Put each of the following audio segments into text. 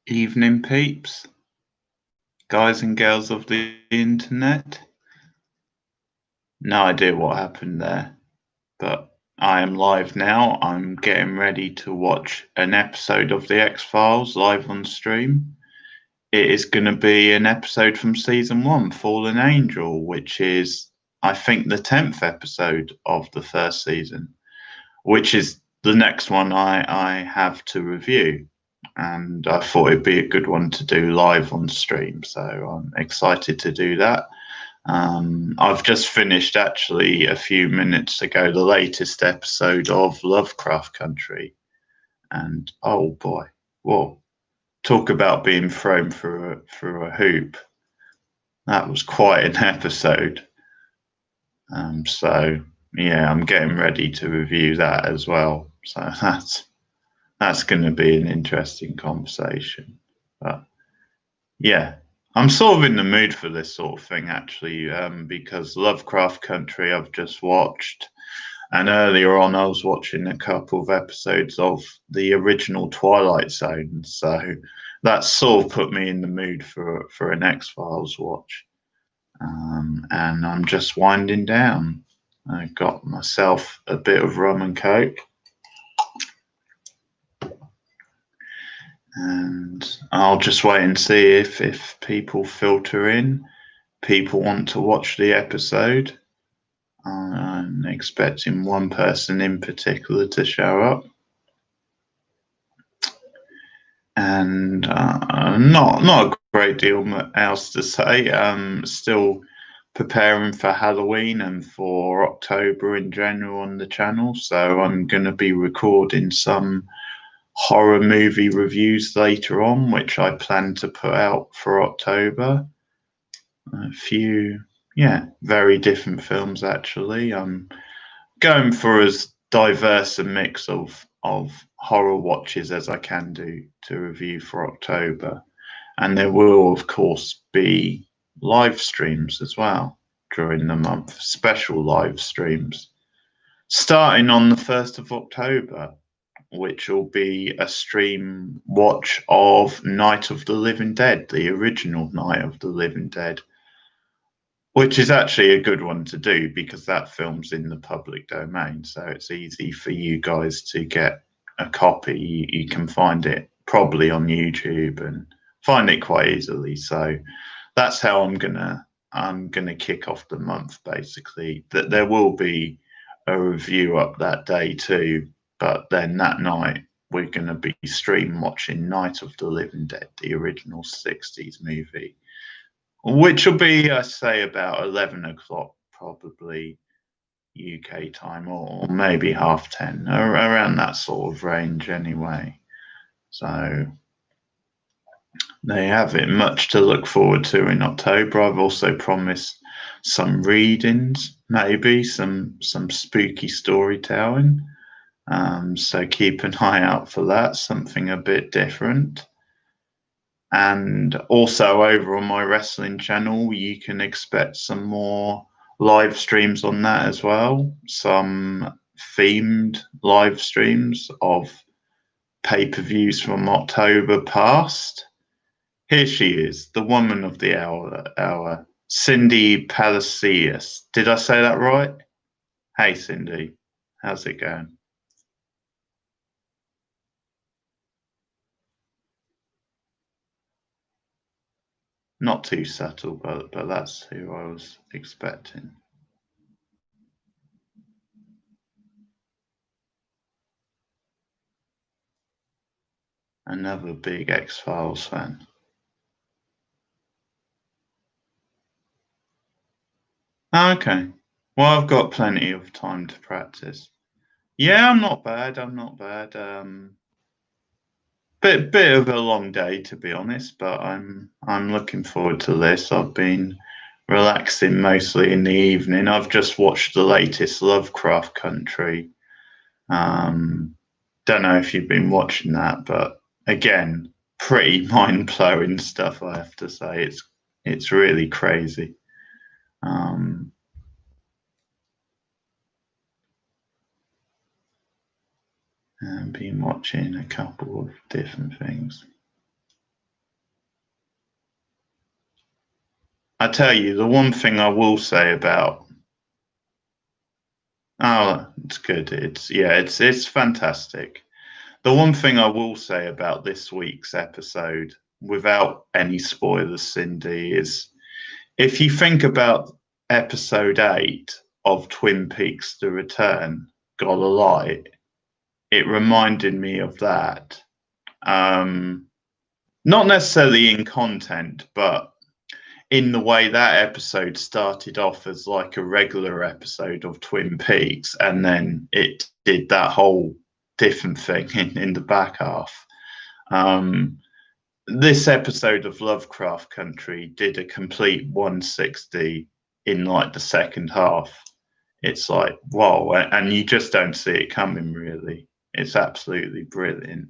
Evening, peeps, guys and girls of the internet. No idea what happened there, but I am live now. I'm getting ready to watch an episode of The X-Files live on stream. It is going to be an episode from season 1, Fallen Angel, which is, I think, the 10th episode of the first season, which is the next one I have to review. And I thought it'd be a good one to do live on stream. So I'm excited to do that. I've just finished actually a few minutes ago the latest episode of Lovecraft Country. And oh boy, whoa, talk about being thrown through a hoop. That was quite an episode. So yeah, I'm getting ready to review that as well. So that's going to be an interesting conversation. But yeah, I'm sort of in the mood for this sort of thing actually, because Lovecraft Country I've just watched, and earlier on I was watching a couple of episodes of the original Twilight Zone, so that sort of put me in the mood for an X-Files watch. And I'm just winding down. I got myself a bit of rum and coke. And I'll just wait and see if people filter in. People want to watch the episode. I'm expecting one person in particular to show up. And not a great deal else to say. Still preparing for Halloween and for October in general on the channel. So I'm going to be recording some horror movie reviews later on, which I plan to put out for October. A few, yeah, very different films actually. I'm going for as diverse a mix of horror watches as I can do to review for October. And there will, of course, be live streams as well during the month, special live streams, starting on the 1st of October, which will be a stream watch of Night of the Living Dead, the original Night of the Living Dead, which is actually a good one to do because that film's in the public domain. So it's easy for you guys to get a copy. You can find it probably on YouTube and find it quite easily. So that's how I'm gonna kick off the month basically. That there will be a review up that day too, but then that night we're gonna be stream watching Night of the Living Dead, the original 60s movie, which will be, I say, about 11 o'clock, probably UK time, or maybe 10:30, around that sort of range anyway. So they have it, much to look forward to in October. I've also promised some readings, maybe some spooky storytelling. So keep an eye out for that, something a bit different. And also over on my wrestling channel, you can expect some more live streams on that as well. Some themed live streams of pay-per-views from October past. Here she is, the woman of the hour, Cindy Palacios. Did I say that right? Hey, Cindy, how's it going? Not too subtle, but that's who I was expecting. Another big X-Files fan. Okay. Well, I've got plenty of time to practice. Yeah, I'm not bad. I'm not bad. Bit of a long day to be honest, but I'm looking forward to this. I've been relaxing mostly in the evening. I've just watched the latest Lovecraft Country. Don't know if you've been watching that, but again, pretty mind-blowing stuff, I have to say. It's really crazy. Um, and been watching a couple of different things. I tell you, the one thing I will say about it's good. It's fantastic. The one thing I will say about this week's episode, without any spoilers, Cindy, is if you think about episode 8 of Twin Peaks: The Return, Got a Light, it reminded me of that. Not necessarily in content, but in the way that episode started off as like a regular episode of Twin Peaks, and then it did that whole different thing in the back half. This episode of Lovecraft Country did a complete 160 in like the second half. It's like, whoa, and you just don't see it coming, really. It's absolutely brilliant.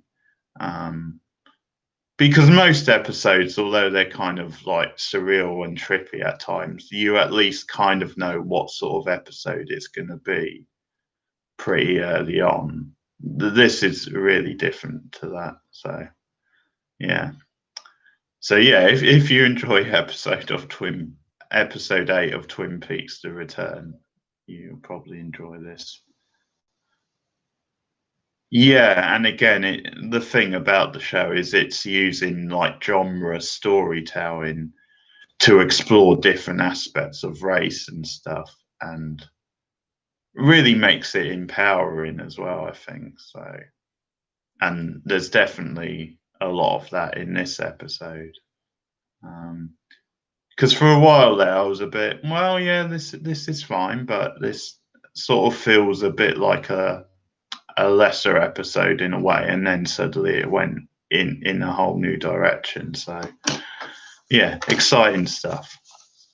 Because most episodes, although they're kind of like surreal and trippy at times, you at least kind of know what sort of episode it's going to be pretty early on. This is really different to that. So, yeah. So yeah, if you enjoy episode 8 of Twin Peaks: The Return, you'll probably enjoy this. Yeah, and again, the thing about the show is it's using like genre storytelling to explore different aspects of race and stuff, and really makes it empowering as well, I think. So, and there's definitely a lot of that in this episode. Because for a while there, I was a bit, well, yeah, this is fine, but this sort of feels a bit like a lesser episode in a way, and then suddenly it went in a whole new direction. So yeah, exciting stuff.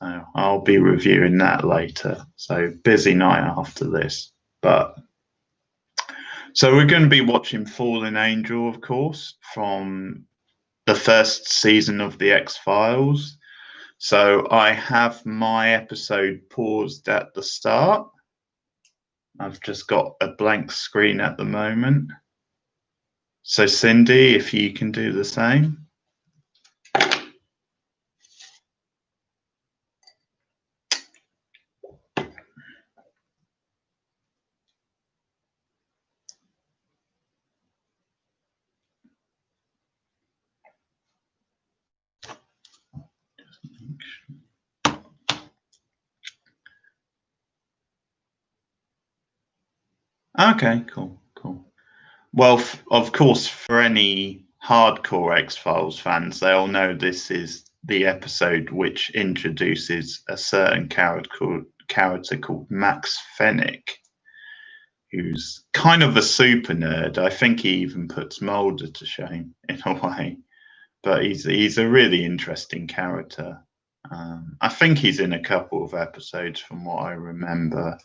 So I'll be reviewing that later. So busy night after this, but so we're going to be watching Fallen Angel, of course, from the first season of the X-Files. So I have my episode paused at the start. I've just got a blank screen at the moment. So Cindy, if you can do the same. Okay, cool. Well, of course, for any hardcore X-Files fans, they'll know this is the episode which introduces a certain character called Max Fennick, who's kind of a super nerd. I think he even puts Mulder to shame in a way, but he's a really interesting character. I think he's in a couple of episodes from what I remember.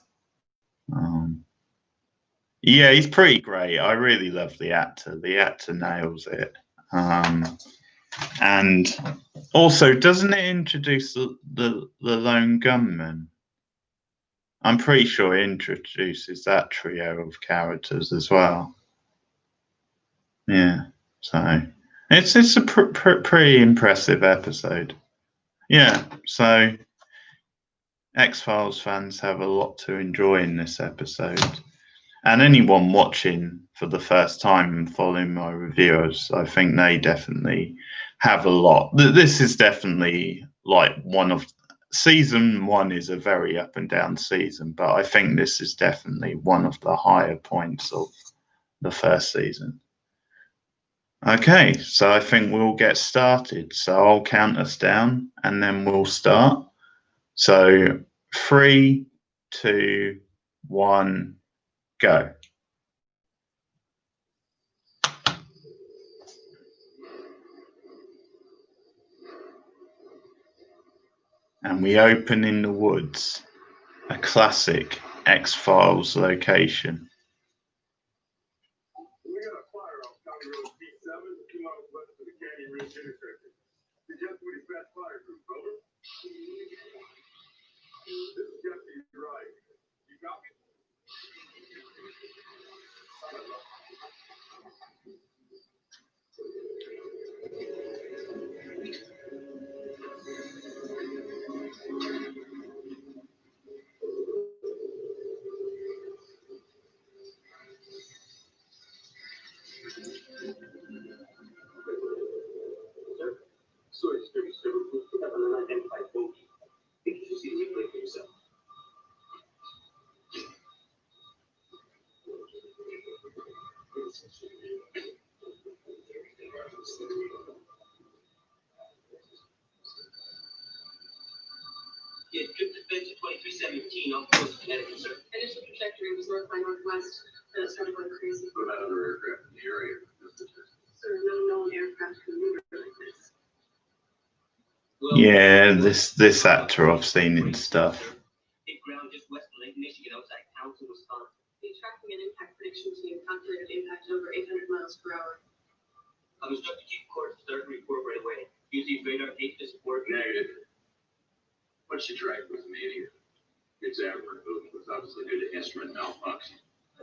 Yeah, he's pretty great. I really love the actor. The actor nails it. And also, doesn't it introduce the lone gunman? I'm pretty sure it introduces that trio of characters as well. Yeah, so it's a pretty impressive episode. Yeah, so X-Files fans have a lot to enjoy in this episode. And anyone watching for the first time and following my reviews, I think they definitely have a lot. This is definitely like season 1 is a very up and down season, but I think this is definitely one of the higher points of the first season. Okay, so I think we'll get started. So I'll count us down and then we'll start. So 3, 2, 1, go. And we open in the woods, a classic X-Files location. He had drifted bed to 2317 off the coast of Connecticut, sir. Initial trajectory was north by northwest, then it started going crazy. What about other aircraft in the area? Sir, no known aircraft can maneuver like this. Well, Yeah, this actor I've seen in stuff. Hit ground just west of Lake Michigan outside Townsend, Wisconsin. The tracking and impact prediction team calculated impact over 800 miles per hour. I'm instructed to keep course to start the report right away. Use these radar tapes to support. Negative. What's your drive with me here? Its average movement was obviously due to instrument malfunction.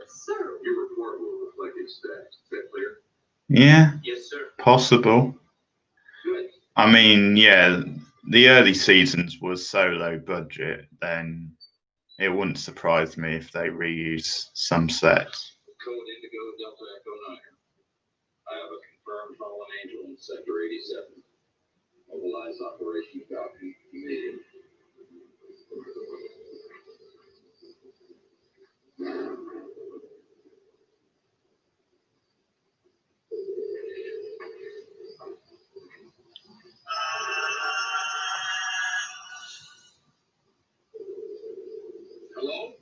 Sir, your report will reflect its stats. Is that clear? Yeah, Yes, sir. possible. Good. I mean, yeah, the early seasons was so low budget, then it wouldn't surprise me if they reuse some sets. Code Indigo Delta Echo 9. I have a confirmed fallen angel in Sector 87. Mobilize Operation Falcon immediately. Hello?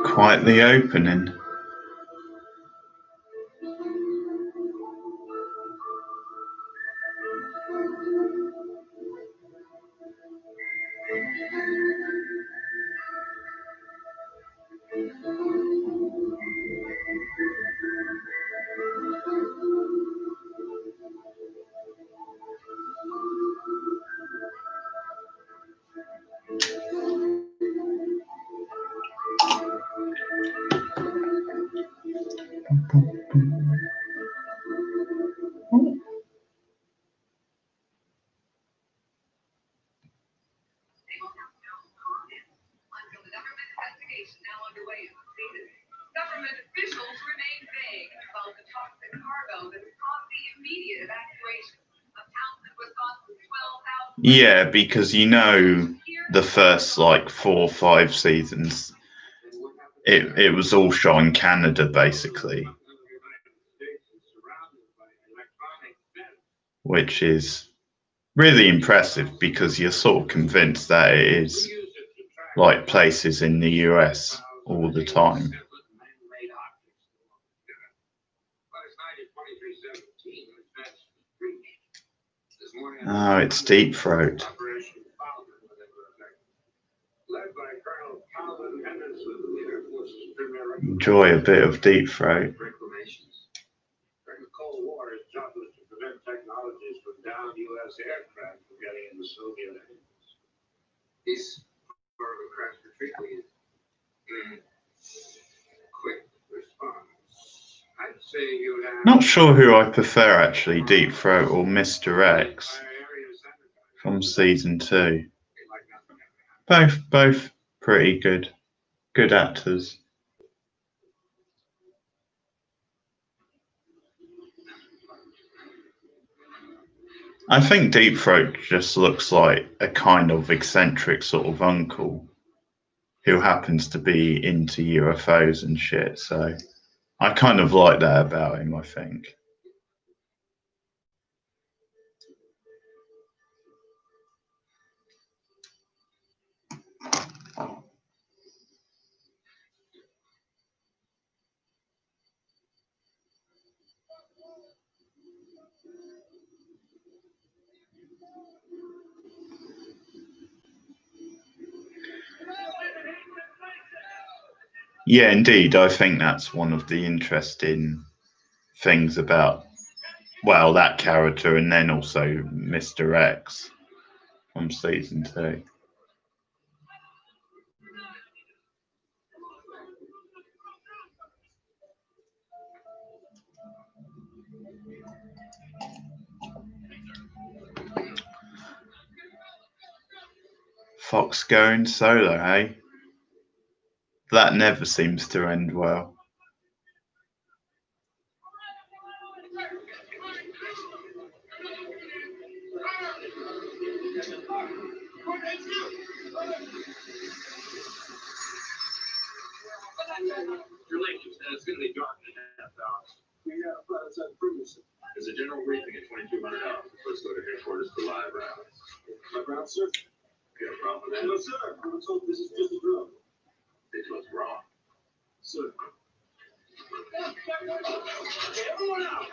Quite the opening. Until the government investigation now underway in the state. Government officials remain vague about the toxic cargo that caused the immediate evacuation of Townsend, Wisconsin's 12,000. Yeah, because you know the first like 4 or 5 seasons, it was all shot in Canada basically, which is really impressive because you're sort of convinced that it is like places in the US all the time. Oh, it's Deep Throat. Enjoy a bit of Deep Throat. During the Cold War, his job was to prevent technologies from downed U.S. aircraft from getting into Soviet hands. This part of the crash retreat is quick response. I'd say you have. Not sure who I prefer actually, Deep Throat or Mr. X from season 2. Both pretty good actors. I think Deep Throat just looks like a kind of eccentric sort of uncle who happens to be into UFOs and shit, so I kind of like that about him, I think. Yeah, indeed. I think that's one of the interesting things about Well, that character, and then also Mr. X from season 2. Fox going solo, hey? That never seems to end well. You're late. It's going to be dark in a half hour. We got a flat outside previously. There's a general briefing at $2,200. Let's go to headquarters for live rounds. Live rounds, sir? You got a problem with that? No, sir. I'm told this is just a drill. They told us wrong. Sir. Everyone out!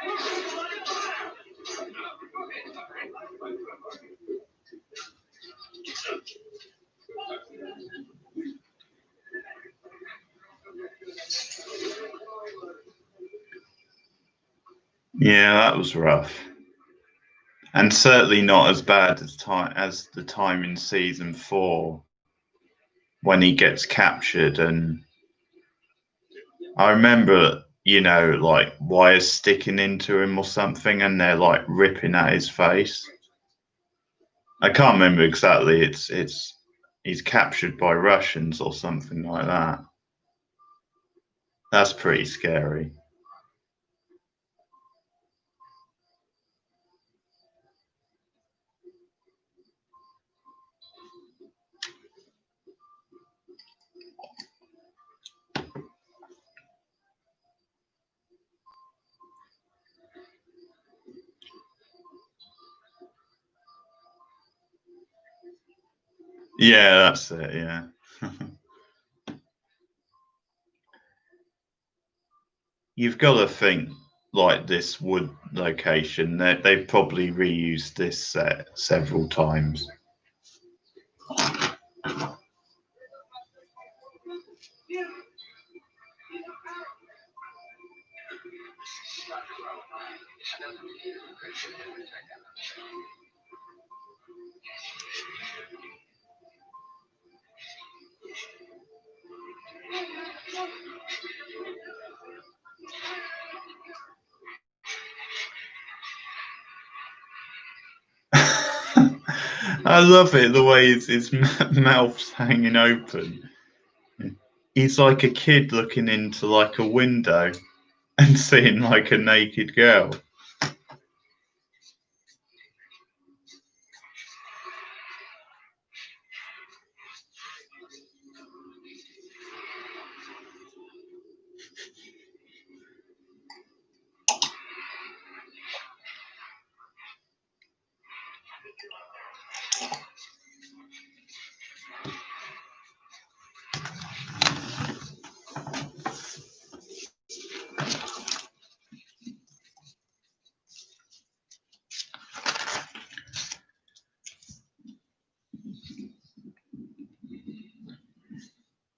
Yeah, that was rough. And certainly not as bad as the time in season 4 when he gets captured, and I remember, like wires sticking into him or something, and they're like ripping at his face. I can't remember exactly. It's he's captured by Russians or something like that. That's pretty scary. Yeah, that's it. Yeah. You've got to think like this wood location. They've probably reused this set several times. I love it, the way his mouth's hanging open. He's like a kid looking into like a window and seeing like a naked girl.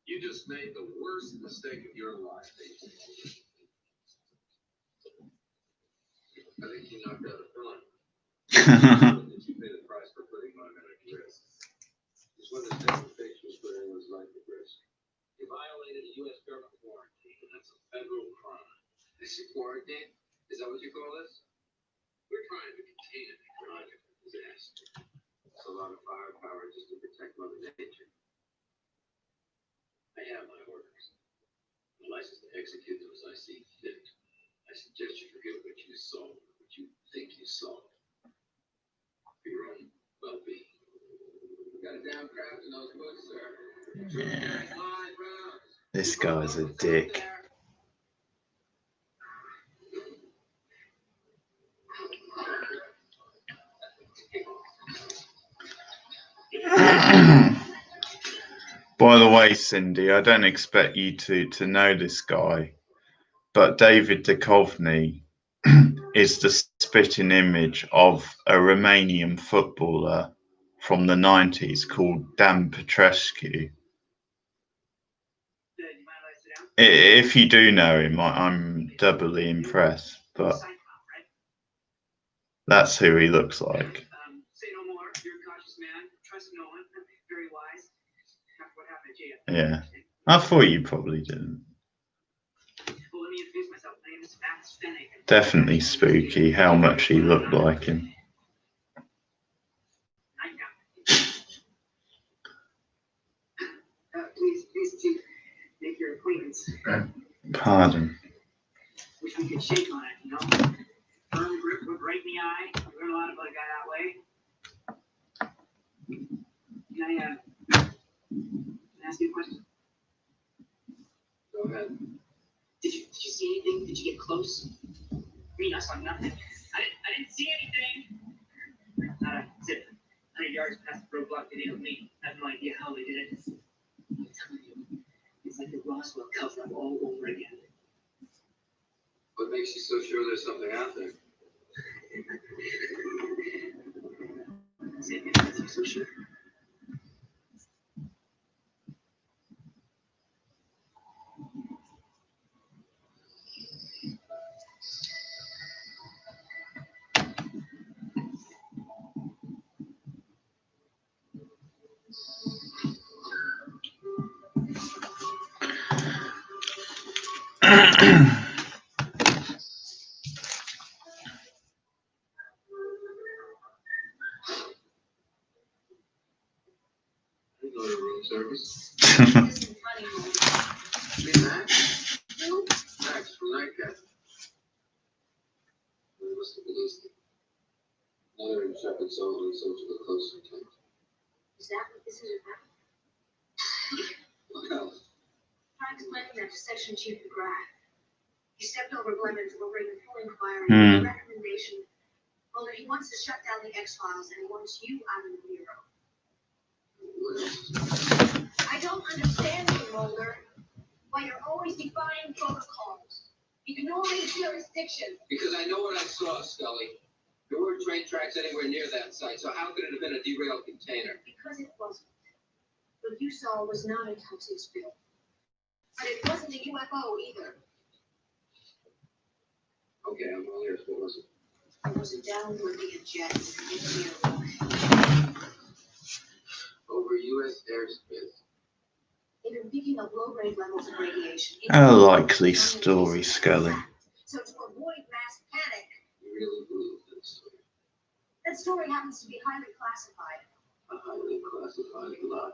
You just made the worst mistake of your life. I think you knocked out a front. You paid the price for putting my men at risk. Just when the state was putting his life at risk. You violated a U.S. government warranty, and that's a federal crime. This quarantine? Is that what you call this? We're trying to contain an ecological disaster. It's a lot of firepower just to protect Mother Nature. I have my orders. The license to execute them as I see fit. I suggest you forget what you saw, what you think you saw. For your own well-being. Got a damn craft in those boots, sir. Yeah. This guy's a dick. By the way, Cindy, I don't expect you to know this guy, but David Duchovny is the spitting image of a Romanian footballer from the 90s called Dan Petrescu. If you do know him, I'm doubly impressed. But That's who he looks like. Say no more. You're a cautious man. Trust no one. Very wise. After what happened to JF. Yeah. I thought you probably didn't. Well, let me introduce myself. My name is Max Fennick. Definitely spooky how much he looked like him. Please to make your acquaintance. Pardon. Wish we could shake on it, you know? Firm grip, look right in the eye. I learn a lot about a guy that way. Can I ask you a question? Go ahead. Did you see anything? Did you get close? I mean, I saw nothing. I didn't see anything. Not a zip. 100 yards past the roadblock, they nailed me. I have no idea how they did it. I'm telling you, it's like the Roswell cover-up all over again. What makes you so sure there's something out there? Say it again, makes you so sure. I go to room service. Isn't funny, Mulder. Hey, Max. You? Max from Nightcap. We must have released it. Another intrepid soldier and social close contact. Is that what this is about? What else? Try explaining that to Section Chief McGrath. He stepped over Glemmon's ordering a full inquiry Hmm. and a recommendation. Mulder, he wants to shut down the X-Files and he wants you out of the bureau. What else? I don't understand you, Mulder. Why you're always defying protocols, ignoring jurisdiction. Because I know what I saw, Scully. There weren't train tracks anywhere near that site, so how could it have been a derailed container? Because it wasn't. What you saw was not a toxic spill. But it wasn't a UFO either. Okay, I'm all ears. What was it? It was a downwardly jet in the Over U.S. airspace. They've been picking up low-grade levels of radiation. A likely story, Scully. So to avoid mass panic, You really believe that story? that story happens to be highly classified. A highly classified lie.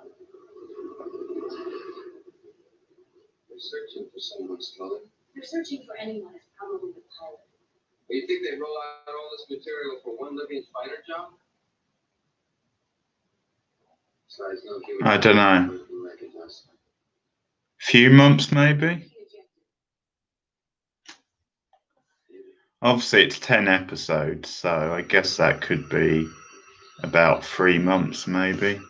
They're searching for someone, Scully. They're searching for anyone. It's probably the pilot. You think they roll out all this material for one living fighter job? Besides, no human I don't know. being can recognize them. Few months, maybe? Obviously, it's 10 episodes, so I guess that could be about 3 months, maybe.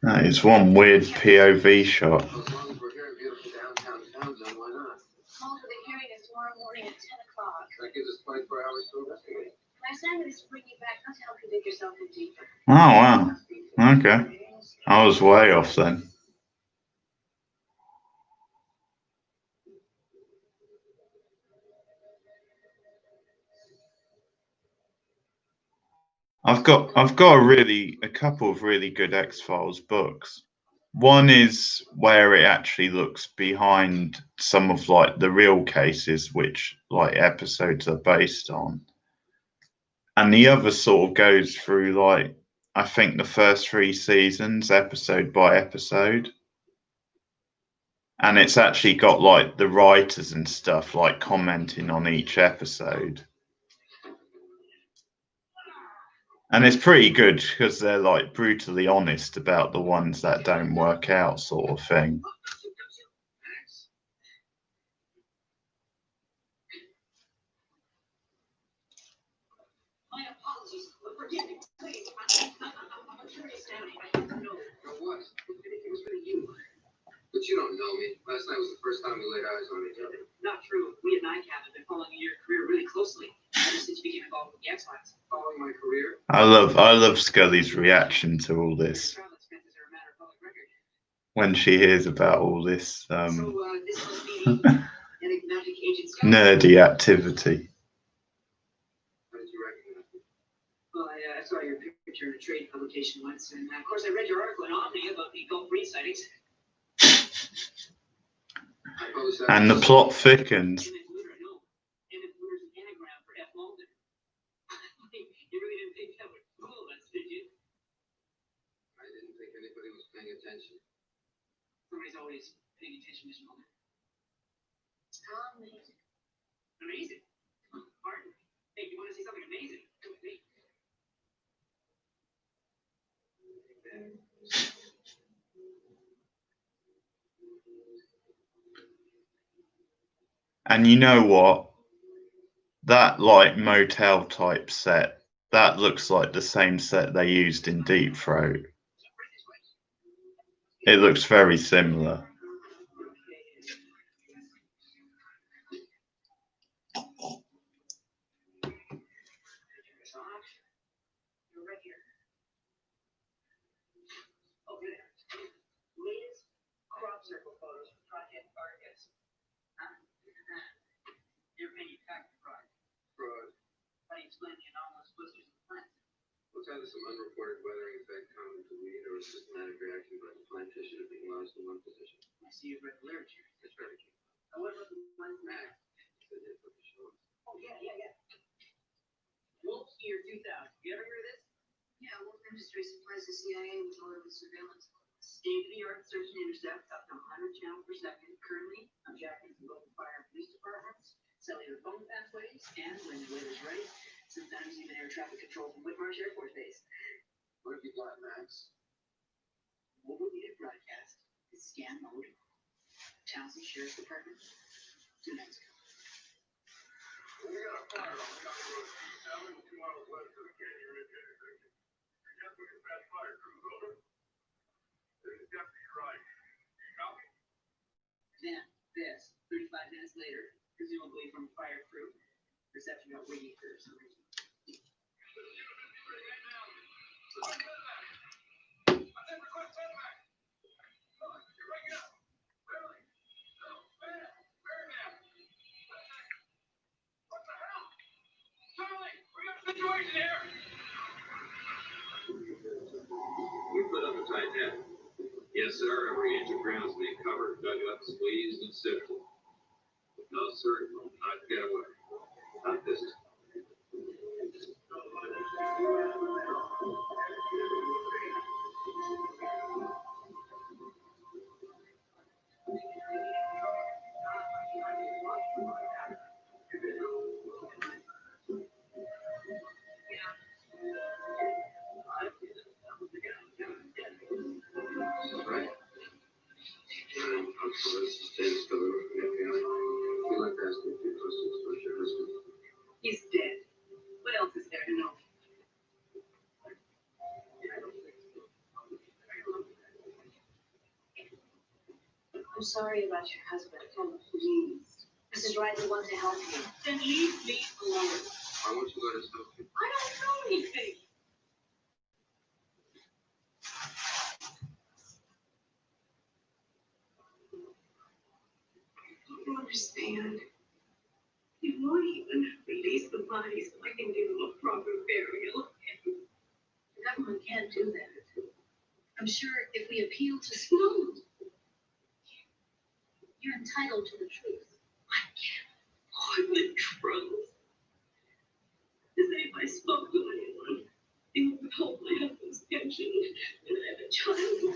That is one weird POV shot. As long as we're here in beautiful downtown town zone, why not? Mulder, the hearing is tomorrow morning at 10 o'clock. That gives us 24 hours to investigate. My assignment is to bring you back, not to help you dig yourself in deeper. Oh, wow. Okay. I was way off then. I've got a couple of really good X-Files books. One is where it actually looks behind some of like the real cases which like episodes are based on. And the other sort of goes through like I think the first 3 seasons episode by episode. And it's actually got like the writers and stuff like commenting on each episode. And it's pretty good because they're like brutally honest about the ones that don't work out, sort of thing. time we laid eyes on each other? Not true. We at NICAP have been following your career really closely ever since you became involved with the X-Files. Following my career? I love Scully's reaction to all this Travel expenses are a matter of public record. when she hears about all this This must be the enigmatic agent Scully. nerdy activity. How did you recognize me? Well, I saw your picture in a trade publication once, and of course I read your article in Omni about the Gulf Breeze sightings. And the plot thickens. Emmett Luder's an anagram for F. Malden. You really didn't think that would fool us, did you? I didn't think anybody was paying attention. Somebody's always paying attention, Mr. Mulder. Amazing. Amazing? Pardon? Hey, you want to see something amazing? Come with me. And you know what? That like motel type set, that looks like the same set they used in Deep Throat. It looks very similar. Latest crop circle photos from Project Argus. They're manufactured fraud. Fraud. How do you explain the anomalous blisters in the plant? Looks either some unreported weathering effect common to weed or a systematic reaction by the plant tissue to being lodged in one position. I see you've read the literature. It's very key. And what about the one from Max. Said it for the show. Oh, yeah. Wolf Year 2000. You ever hear of this? Yeah, Wolf Industries supplies the CIA with all of the surveillance. State-of-the-art search and intercept up to 100 channels per second. Currently, I'm jacking some local fire and police departments, cellular phone pathways, and when the weather's right, sometimes even air traffic control from Whitmarsh Air Force Base. What have you got, Max? Mobile unit broadcast. It's scan mode. Townsend Sheriff's Department. 2 nights ago. We got a fire on County Road 2 miles west of the Canyon Ridge intersection. You're just looking past fire crews, over. This is Deputy Wright. You copy? Then, this, 35 minutes later, presumably from a fire crew, reception got waiting for some reason. Situation here! We put up a tight net. Yes, sir. Every inch of ground is being covered, dug up, squeezed, and sifted. No, sir. Not get away. Not this time. Right. He's dead. What else is there to know? I'm sorry about your husband. Oh, please. Mrs. Riley wants to help you. Then leave me alone. I want you to let us help you. I don't know anything. You don't understand. You won't even release the body so I can do a proper burial. The government can't do that. I'm sure if we appeal to school, you're entitled to the truth. I can't afford the truth. As if I spoke to anyone, they would withhold my husband's pension, and I have a child who will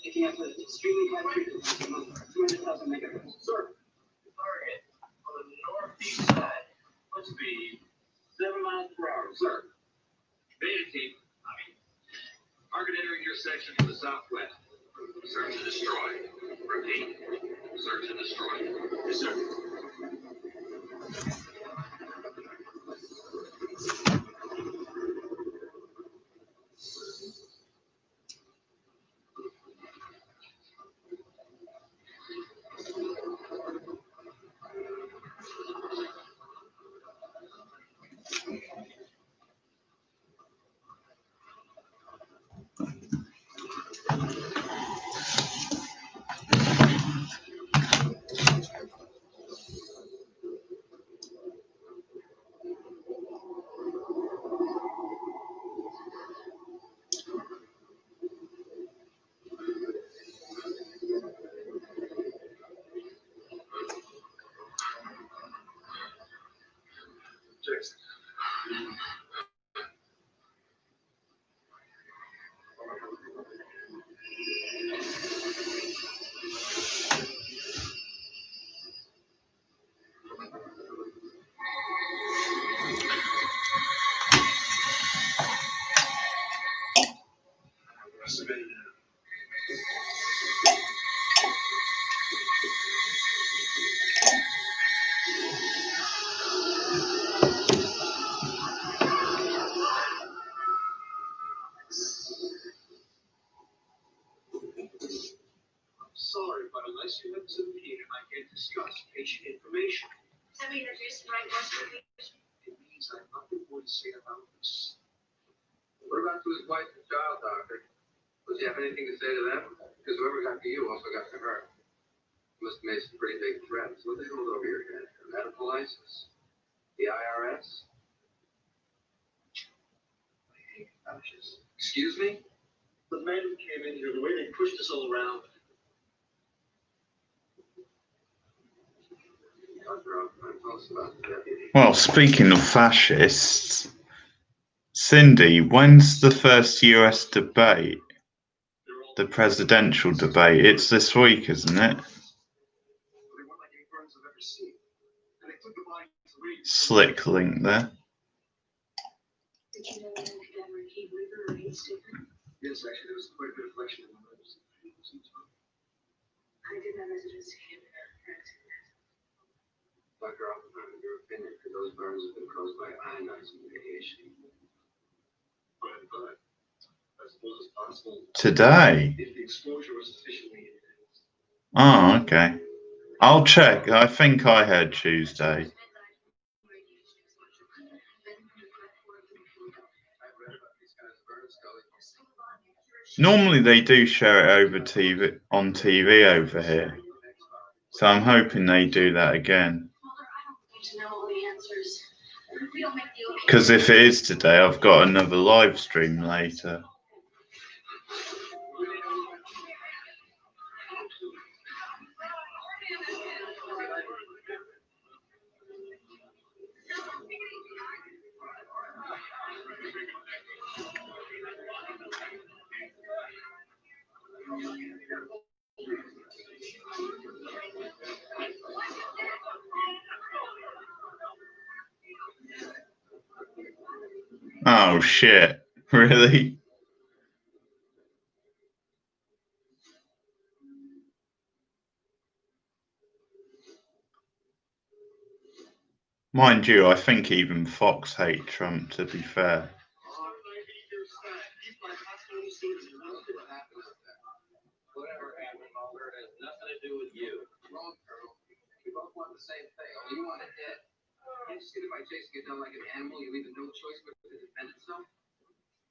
Picking up with extremely high frequency, 200,000 megahertz. Sir, target on the northeast side. Let's be 7 miles per hour. Sir. Beta team. Target entering your section from the southwest. Search and destroy. Repeat. Search and destroy. Yes, sir. discussing members of the media I can't discuss patient information. Have we introduced the right ones for the patient? It means I have nothing more to say about this. What about to his wife and child, doctor? Does he have anything to say to them? Because whoever got to you also got to her. Must have made some pretty big threats. What they hold over your head? A medical license? The IRS? Excuse me? The men who came in here, the way they pushed us all around. Well, speaking of fascists, Cindy, when's the first US debate? The presidential debate? It's this week, isn't it? Slick link there. Did you know that I could ever keep River or East River? Yes, actually, there was quite a bit of reflection in the letters. I did have residence here. Dr. Oppenheimer, your opinion, could those burns have been caused by ionizing radiation? But I suppose it's possible Today? if the exposure was sufficiently intense. Oh, okay. I'll check. I think I heard Tuesday. Normally they do share it over TV on TV over here, so I'm hoping they do that again. Because if it is today, I've got another live stream later. Oh shit, really? Mind you, I think even Fox hate Trump, to be fair. Whatever happened, Mulder, has nothing to do with you. Wrong, Colonel. We both want the same thing. Only you want it dead. Can't you see that by chasing it down like an animal, you leave it no choice but to defend itself?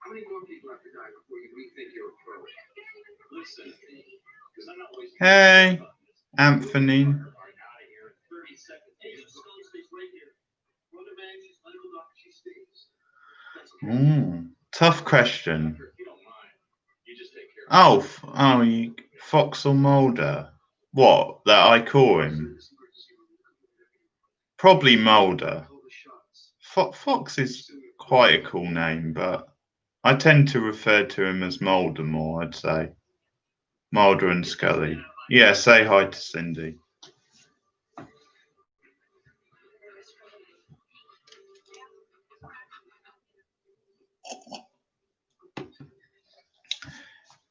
How many more people have to die before you rethink your approach? Listen, because I'm not wasting. Hey, Anthony. Tough question. Oh, Fox or Mulder? What, that I call him? Probably Mulder. Fox is quite a cool name, but I tend to refer to him as Mulder more, I'd say. Mulder and Scully. Yeah, say hi to Cindy.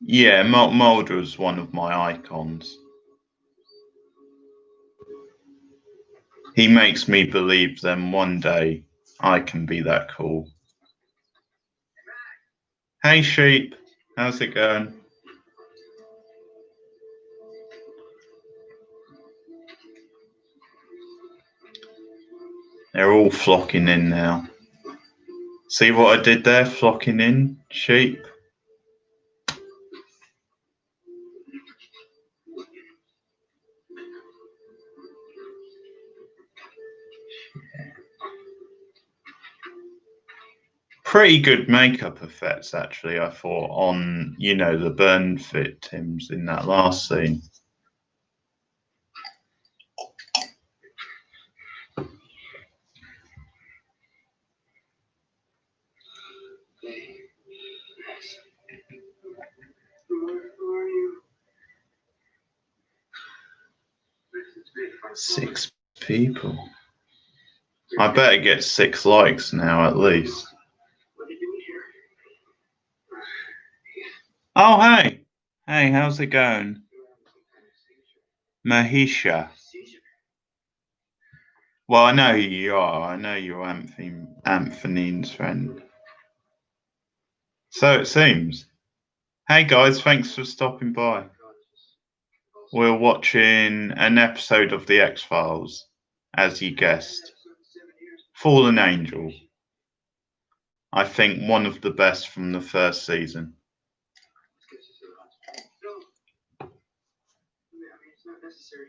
Yeah, Mulder is one of my icons. He makes me believe that one day I can be that cool. Hey sheep, how's it going? They're all flocking in now. See what I did there, flocking in, sheep? Pretty good makeup effects, actually, I thought, on, the burn victims in that last scene. Who are you? 6 people. I better get 6 likes now, at least. What are you doing here? Oh, hey. Hey, how's it going? Mahisha. Well, I know who you are. I know you're Anthony's friend. So it seems. Hey guys, thanks for stopping by. We're watching an episode of The X-Files, as you guessed. Fallen Angel. I think one of the best from the first season. No. I mean, it's not necessary.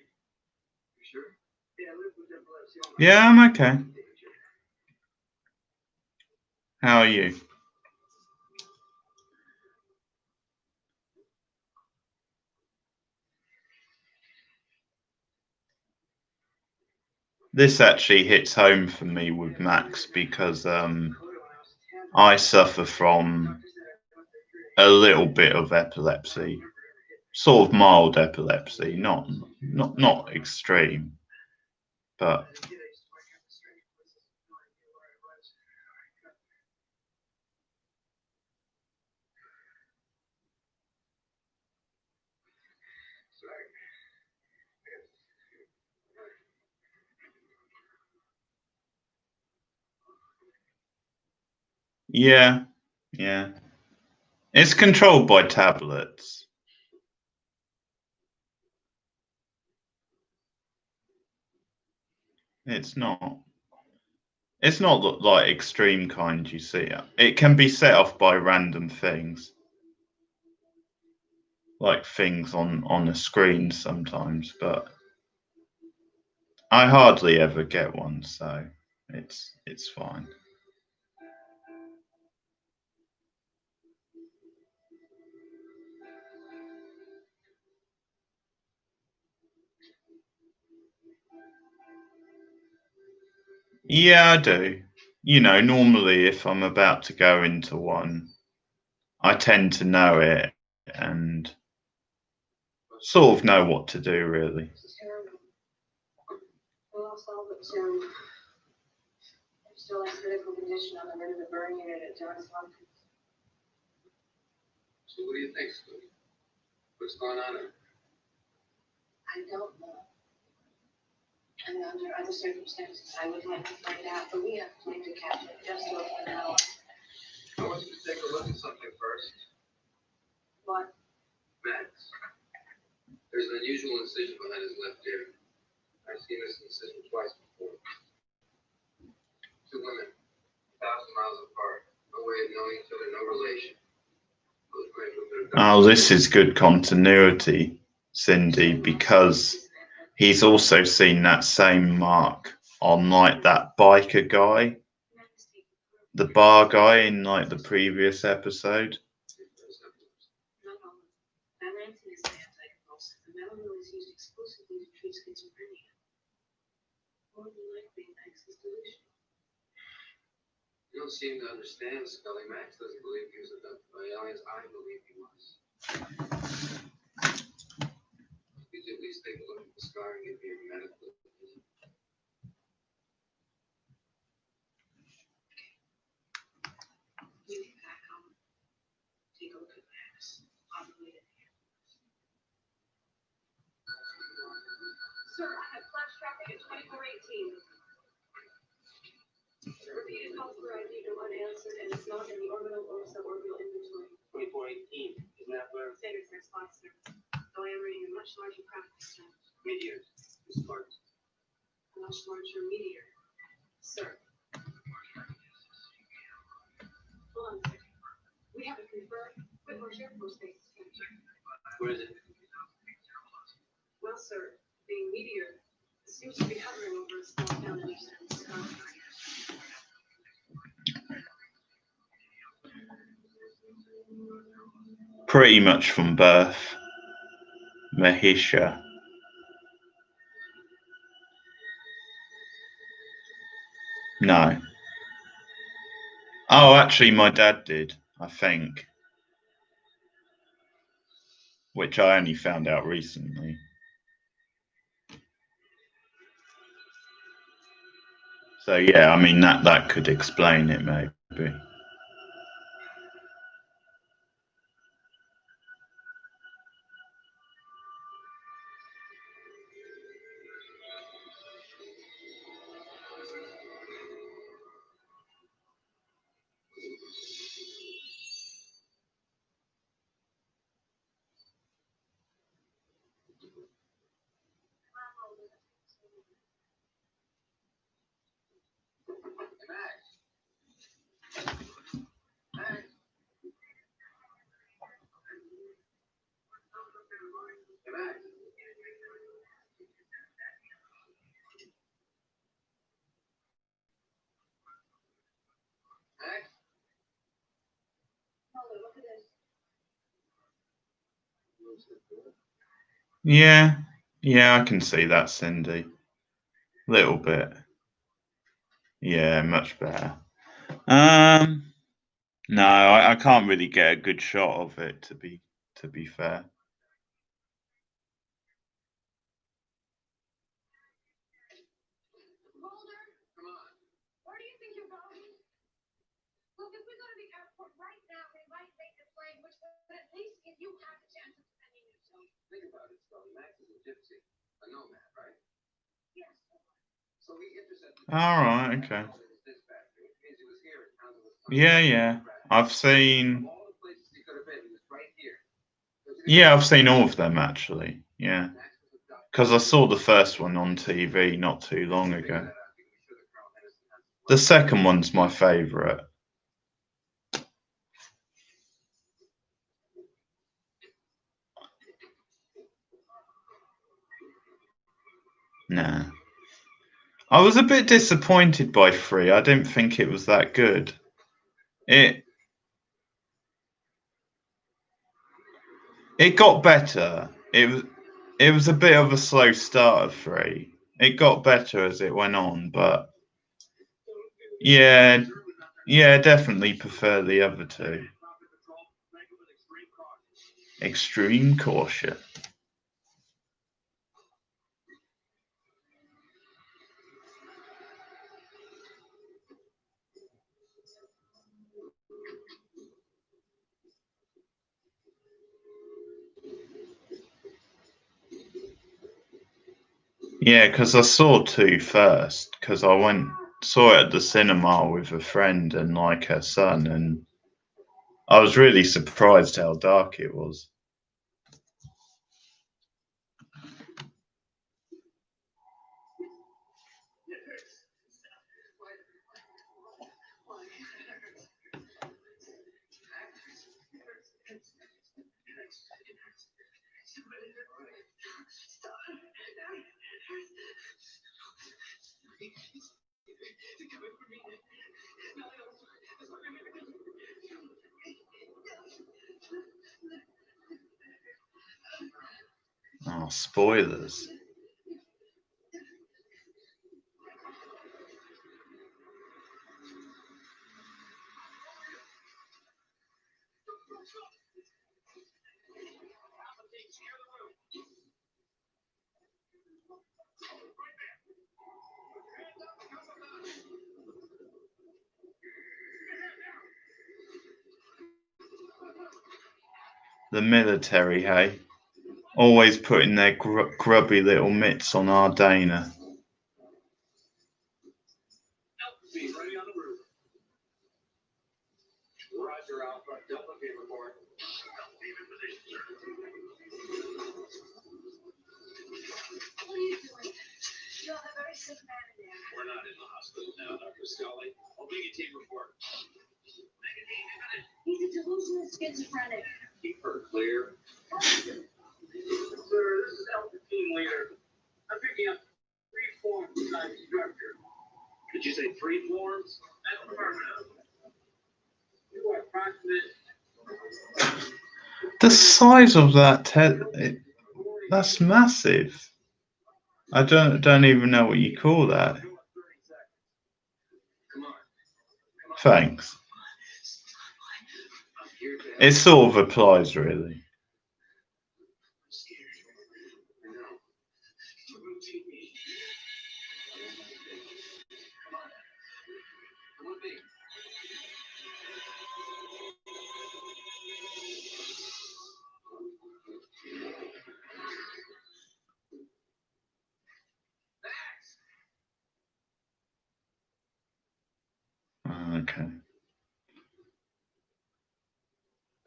You sure? Yeah, I live with epilepsy all my Yeah, I'm okay. How are you? This actually hits home for me with Max because I suffer from a little bit of epilepsy, sort of mild epilepsy, not extreme, but yeah, yeah. It's controlled by tablets. It's not. It's not like extreme kind you see. It can be set off by random things, like things on a screen sometimes, but I hardly ever get one, so it's fine. Yeah, I do. You know, normally if I'm about to go into one, I tend to know it and sort of know what to do, really. This is terrible. I lost all but Tim. I'm still in critical condition on the verge of the burn unit at Johns Hopkins. So what do you think, Scooty? What's going on there? I don't know. And under other circumstances, I would like to find out, but we have to make the capture just over an hour. I want you to take a look at something first. What? Max. There's an unusual incision behind his left ear. I've seen this incision twice before. Two women, 1,000 miles apart, no way of knowing each other, no relation. Both may move their Oh, this is good continuity, Cindy, because he's also seen that same mark on like that biker guy, the bar guy in like the previous episode. Not all. Dilantin is an anticonvulsant. The Malamil is used exclusively to treat schizophrenia. More than likely, Max is delusional. You don't seem to understand, Scully. Max doesn't believe he was abducted by aliens. I believe he was. Could you at least take a look at the scar and give me your medical opinion? You get back home. Take a look at Max. I'll be waiting here. Sir, I have flash traffic at 2418. Repeated calls for ID go unanswered and it's not in the orbital or suborbital inventory. 2418, isn't that where Standard for spot, sir. Though I am reading a much larger craft this time. meteor is parked? A much larger meteor. Sir. Hold on a second. We have it confirmed. Whitmore's Air Force Base. Where is it? Well, sir, the meteor seems to be hovering over a small town in eastern Wisconsin. Pretty much from birth. Mahisha. No. Oh, actually, my dad did, I think. Which I only found out recently. So yeah, I mean that could explain it maybe. Max. Max. Molly, look at this. Yeah, yeah, I can see that, Cindy. Little bit. Yeah, much better. No, I can't really get a good shot of it to be fair. Mulder, Come on. where do you think you're going? Look, if we go to the airport right now, we might make the plane, which would at least give you half a chance of defending yourself. Think about it, Scully. Max is a gypsy, a nomad, right? Yes. So he intercepted. All right, okay. His dispatcher, which means he was here at town was Yeah, yeah. I've seen. Of all the places he could have been, he was right here. Yeah, I've seen all of them actually. Yeah, Max was a duck. because I saw the first one on TV not too long Figure ago. that out. You can be sure that Colonel Henderson has his The blood. second one's my favourite. Nah. I was a bit disappointed by 3. I didn't think it was that good. It got better. It was a bit of a slow start of 3. It got better as it went on, but yeah, definitely prefer the other 2. Extreme caution. Yeah, because I saw 2 first, because I saw it at the cinema with a friend and like her son, and I was really surprised how dark it was. Oh, spoilers. The military, hey? Always putting their grubby little mitts on our Dana. He's ready on the roof. Roger, Alpha. Delta P report. Delta P in position, sir. What are you doing? You have a very sick man in there. We're not in the hospital now, Dr. Scully. Omega team report. Omega team in position. He's a delusional schizophrenic. Keep her clear. Sir, this is Alpha team leader. I'm picking up 3 forms inside the structure. Did you say 3 forms? That's affirmative. You are approximate. The size of that that's massive. I don't even know what you call that. Come on. Thanks. I'm here to It sort of applies, really. I know. Come on, big. Okay.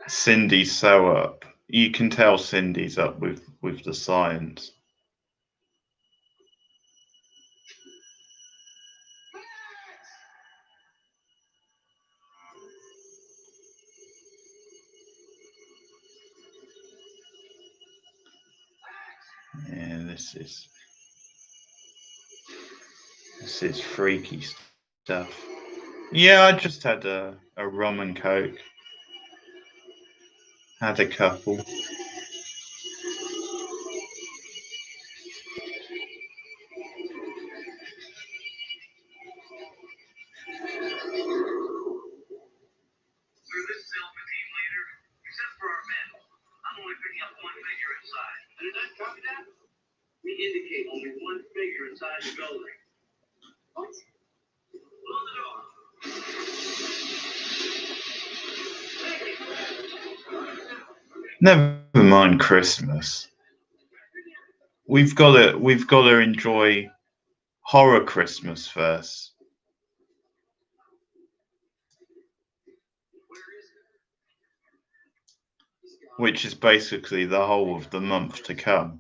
Cindy's so up. You can tell Cindy's up with the science. Yeah, this is freaky stuff. Yeah, I just had a rum and coke. Had a couple. So this is Alpha Team Leader. Except for our men, I'm only picking up one figure inside. Did I copy that? We indicate only one figure inside the building. What? Close the door. Never mind Christmas. We've got to enjoy horror Christmas first. Which is basically the whole of the month to come.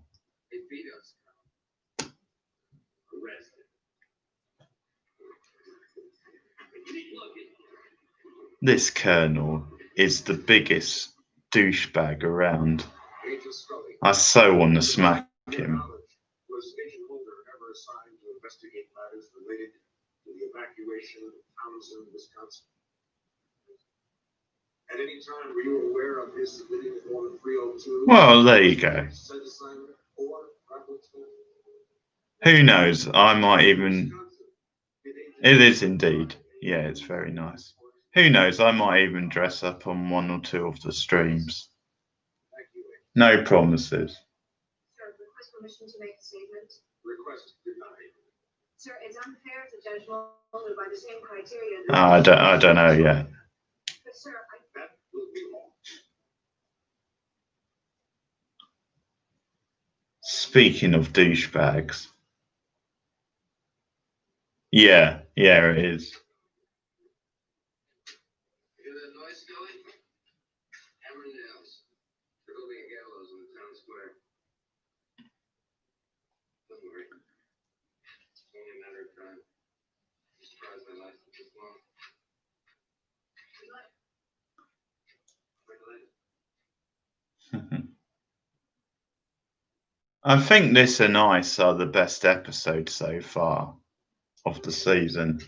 This colonel is the biggest douchebag around. I so want to smack him. Was Agent Holder ever assigned to investigate matters related to the evacuation of Townsend, Wisconsin? At any time, were you aware of his submitting the Form 302? Well, there you go. Said assignment or reference? Who knows? I might even. It is indeed. Yeah, it's very nice. Who knows? I might even dress up on one or two of the streams. No promises. Sir, request permission to make a statement. Request denied. Sir, it's unfair to judge Mulder by the same criteria. I don't know yet. But sir, That will be all. Speaking of douchebags. Yeah, it is. Hear that noise, Scully? Hammer and nails. They're building a gallows in the town square. Don't worry. It's only a matter of time. I'm surprised they lasted this long. I think this and Ice are the best episodes so far of the season.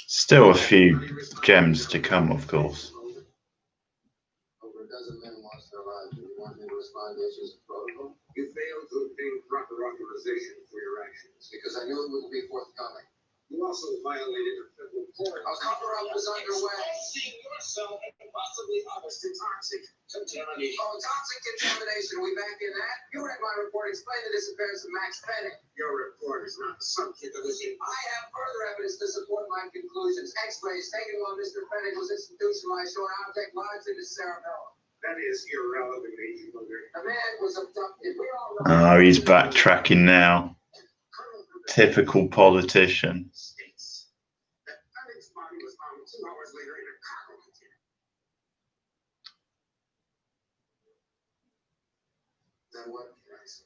Still a few gems to come, of course. Over a dozen men lost their lives. Do you want me to respond to issues of protocol? You failed to obtain proper authorization for your actions. Because I knew it wouldn't be forthcoming. You also violated a federal court. Our cover-up is underway. Exposing yourself and possibly others to toxic contamination. Oh, toxic contamination. We back in that? You read my report. Explain the disappearance of Max Penning. Your report is not the subject of this. I have further evidence to support my conclusions. X-rays taken while Mr. Penning was institutionalized showing object lodged in his cerebellum. That is irrelevant, Agent Holder. The man was abducted. We all know. Oh, he's backtracking now. Typical politician. States that Penning's body was found 2 hours later in a cargo container. Then what can I say?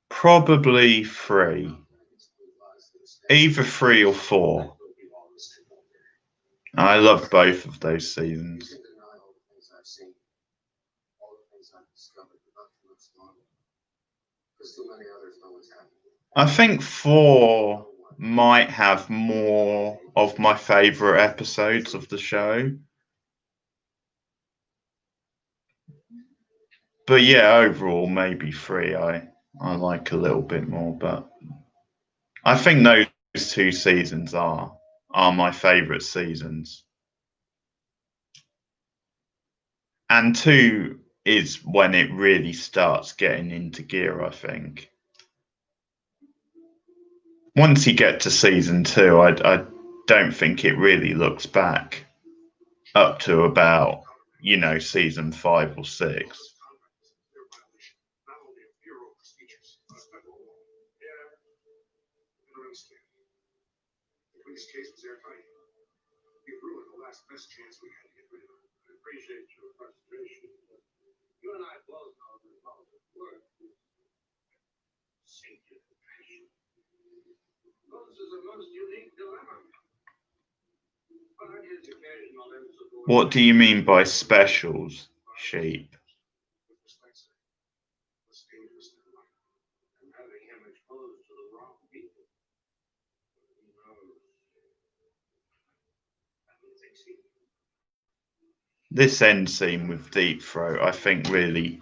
Probably 3. Either 3 or 4. I love both of those seasons. You can deny all the things I've seen, all the things I've discovered, but nothing looks normal. Because too many others know what's happening. I think 4 might have more of my favourite episodes of the show. But yeah, overall, maybe 3 I like a little bit more. But I think those 2 seasons are my favourite seasons. And 2 is when it really starts getting into gear, I think. Once you get to season 2, I don't think it really looks back up to about, season 5 or 6. Not only of bureau procedures, but federal law. Yeah, I don't understand. The police case was airtight. You ruined the last best chance we had to get rid of him. I appreciate your frustration. You and I both know that most of the work. What do you mean by specials, sheep? And having him exposed to the wrong people. Who knows? This end scene with Deep Throat, I think, really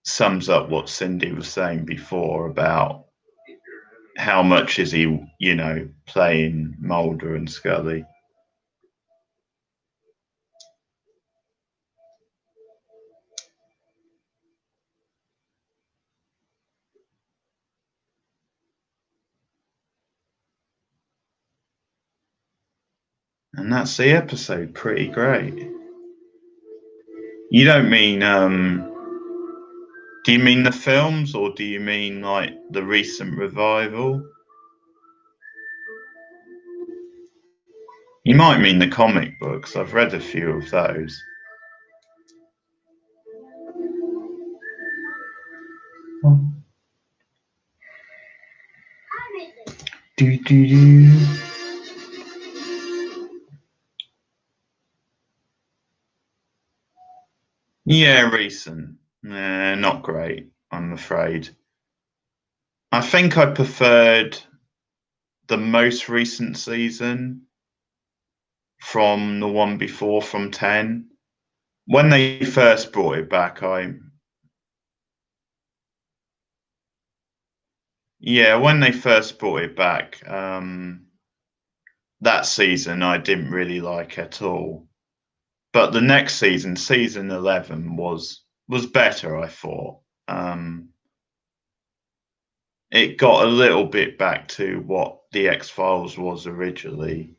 sums up what Cindy was saying before about how much is he, playing Mulder and Scully. And that's the episode. Pretty great. You don't mean, do you mean the films or do you mean like the recent revival? You might mean the comic books. I've read a few of those. Do do do. Yeah, recent. Not great, I'm afraid. I think I preferred the most recent season from the one before, from 10. When they first brought it back, when they first brought it back, that season I didn't really like at all. But the next season, season 11, was better, I thought. It got a little bit back to what the X-Files was originally,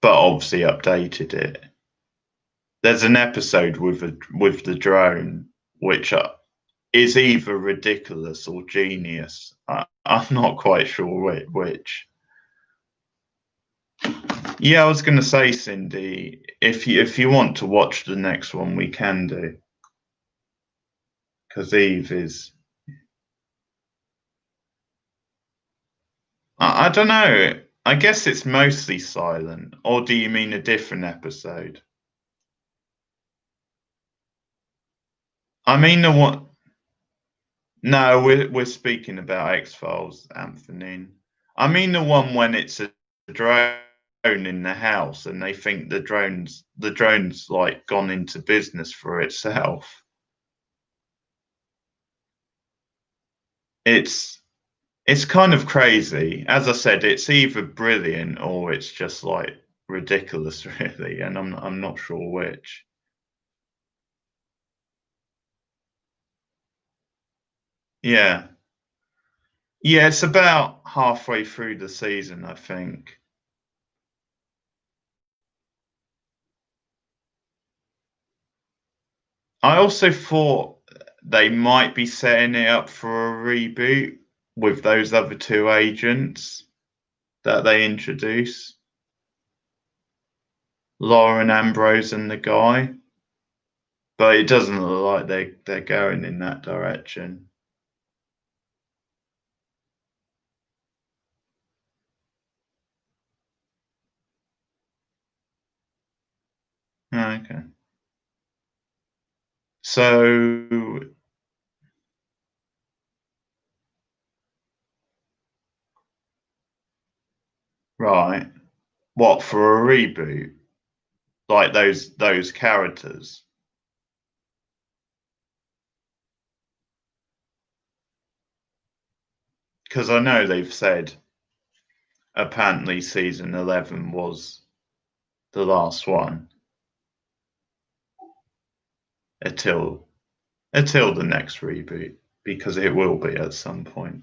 but obviously updated it. There's an episode with the drone, which is either ridiculous or genius. I'm not quite sure which. Yeah, I was going to say, Cindy, if you want to watch the next one, we can do, because Eve is. I don't know. I guess it's mostly silent, or do you mean a different episode? I mean the one. No, we're speaking about X-Files, Anthony. I mean the one when it's a drone in the house and they think the drone's like gone into business for itself. It's kind of crazy. As I said, it's either brilliant or it's just like ridiculous, really, and I'm not sure which. Yeah. Yeah, it's about halfway through the season, I think. I also thought they might be setting it up for a reboot with those other two agents that they introduce, Lauren Ambrose and the guy. But it doesn't look like they're going in that direction. Okay. So, right. What, for a reboot? Like those characters? Because I know they've said apparently season 11 was the last one until the next reboot, because it will be at some point.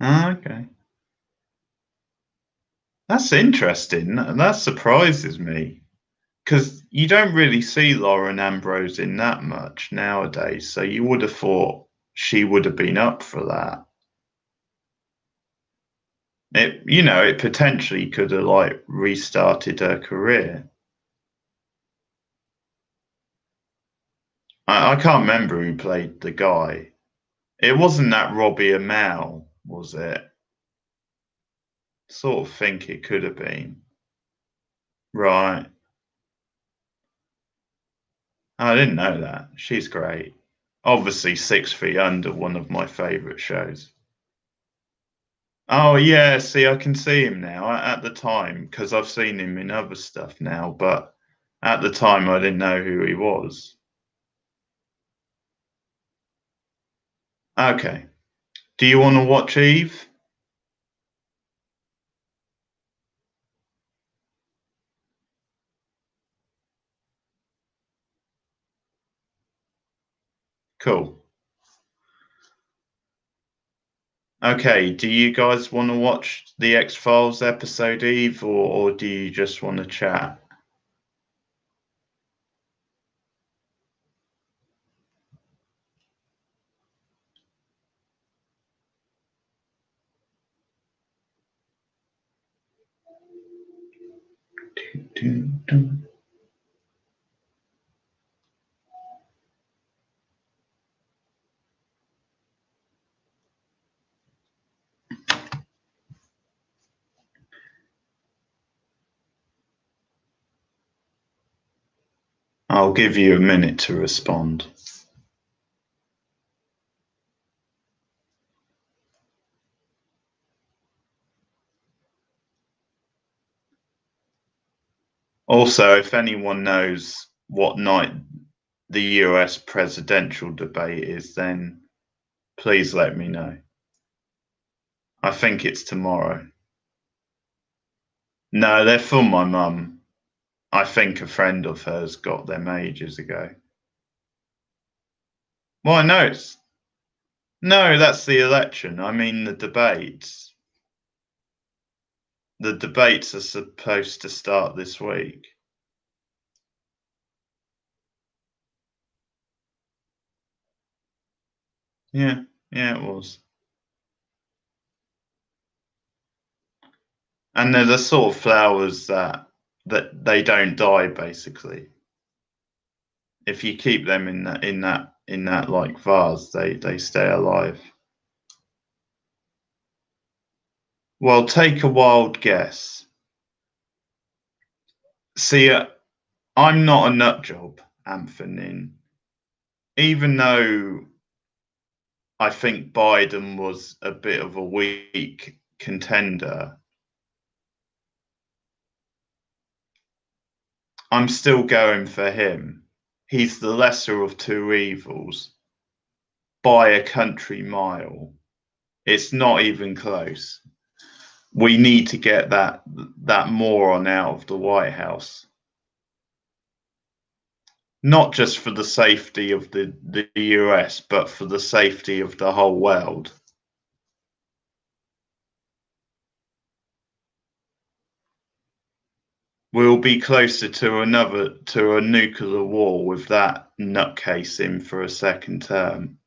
Okay. That's interesting. That surprises me because you don't really see Lauren Ambrose in that much nowadays. So you would have thought she would have been up for that. It potentially could have like restarted her career. I can't remember who played the guy. It wasn't that Robbie Amell, was it? Sort of think it could have been. Right. I didn't know that. She's great. Obviously, 6 Feet Under, one of my favourite shows. Oh yeah, see, I can see him now. At the time, because I've seen him in other stuff now, but at the time I didn't know who he was. Okay. Do you want to watch Eve? Cool. Okay, do you guys want to watch the X-Files episode Eve, or do you just want to chat? I'll give you a minute to respond. Also, if anyone knows what night the US presidential debate is, then please let me know. I think it's tomorrow. No, they're for my mum. I think a friend of hers got them ages ago. Well, no, that's the election. I mean the debates. The debates are supposed to start this week. Yeah, it was. And they're the sort of flowers that they don't die, basically. If you keep them in that like vase, they stay alive. Well, take a wild guess. See, I'm not a nut job, Anthony. Even though I think Biden was a bit of a weak contender, I'm still going for him. He's the lesser of two evils by a country mile. It's not even close. We need to get that moron out of the White House. Not just for the safety of the US, but for the safety of the whole world. We'll be closer to a nuclear war with that nutcase in for a second term.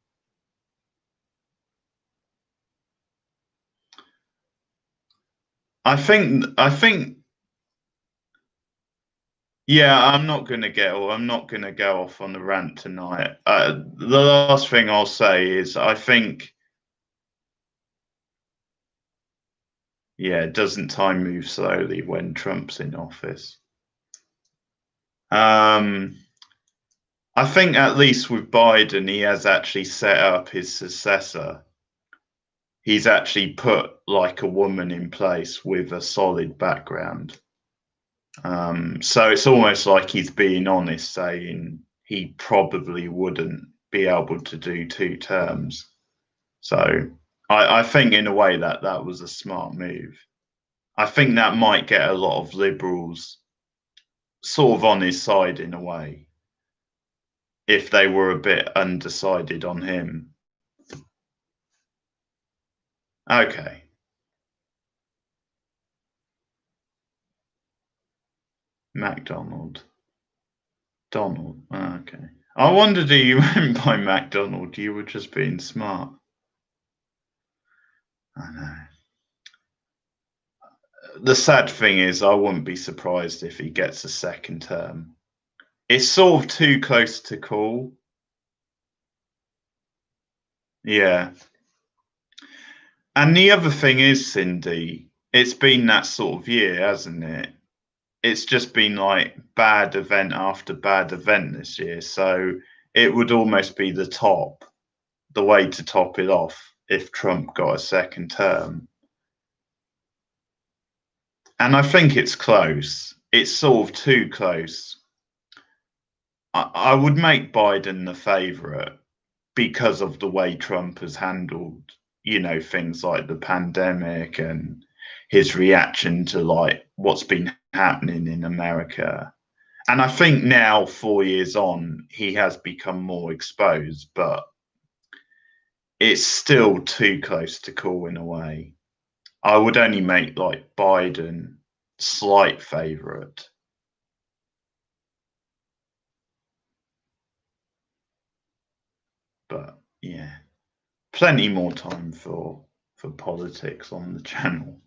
I think yeah, I'm not gonna go off on a rant tonight. The last thing I'll say is I think doesn't time move slowly when Trump's in office? I think at least with Biden, he has actually set up his successor. He's actually put like a woman in place with a solid background. So it's almost like he's being honest, saying he probably wouldn't be able to do 2 terms. So I think in a way that was a smart move. I think that might get a lot of liberals sort of on his side in a way, if they were a bit undecided on him. Okay. MacDonald. Donald. Okay. I wondered who you meant by MacDonald. You were just being smart. I know. The sad thing is, I wouldn't be surprised if he gets a second term. It's sort of too close to call, Yeah. And the other thing is, Cindy, it's been that sort of year, hasn't it? It's just been like bad event after bad event this year. So it would almost be the way to top it off if Trump got a second term. And I think it's close. It's sort of too close. I would make Biden the favourite because of the way Trump has handled, things like the pandemic and his reaction to like what's been happening in America. And I think now, 4 years on, he has become more exposed, but it's still too close to call in a way. I would only make like Biden slight favourite. But yeah, plenty more time for politics on the channel.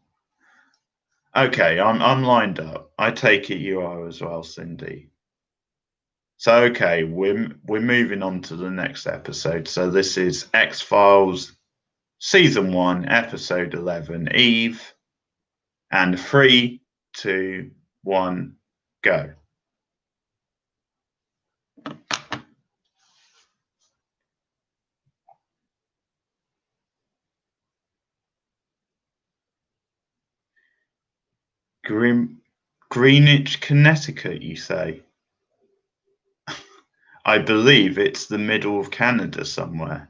Okay, I'm lined up. I take it you are as well, Cindy. So okay, we're moving on to the next episode. So this is X-Files Season 1, Episode 11, Eve. And 3, 2, 1, go. Greenwich, Connecticut, you say? I believe it's the middle of Canada somewhere.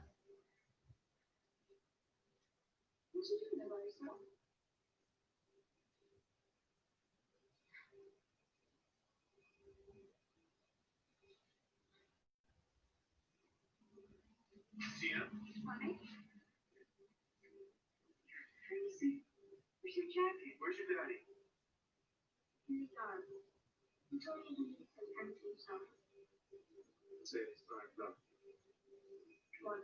Tina, Crazy. Where's your jacket? where's your daddy? In the yard. You told me he needed some time to himself. Say it's time up. Come on.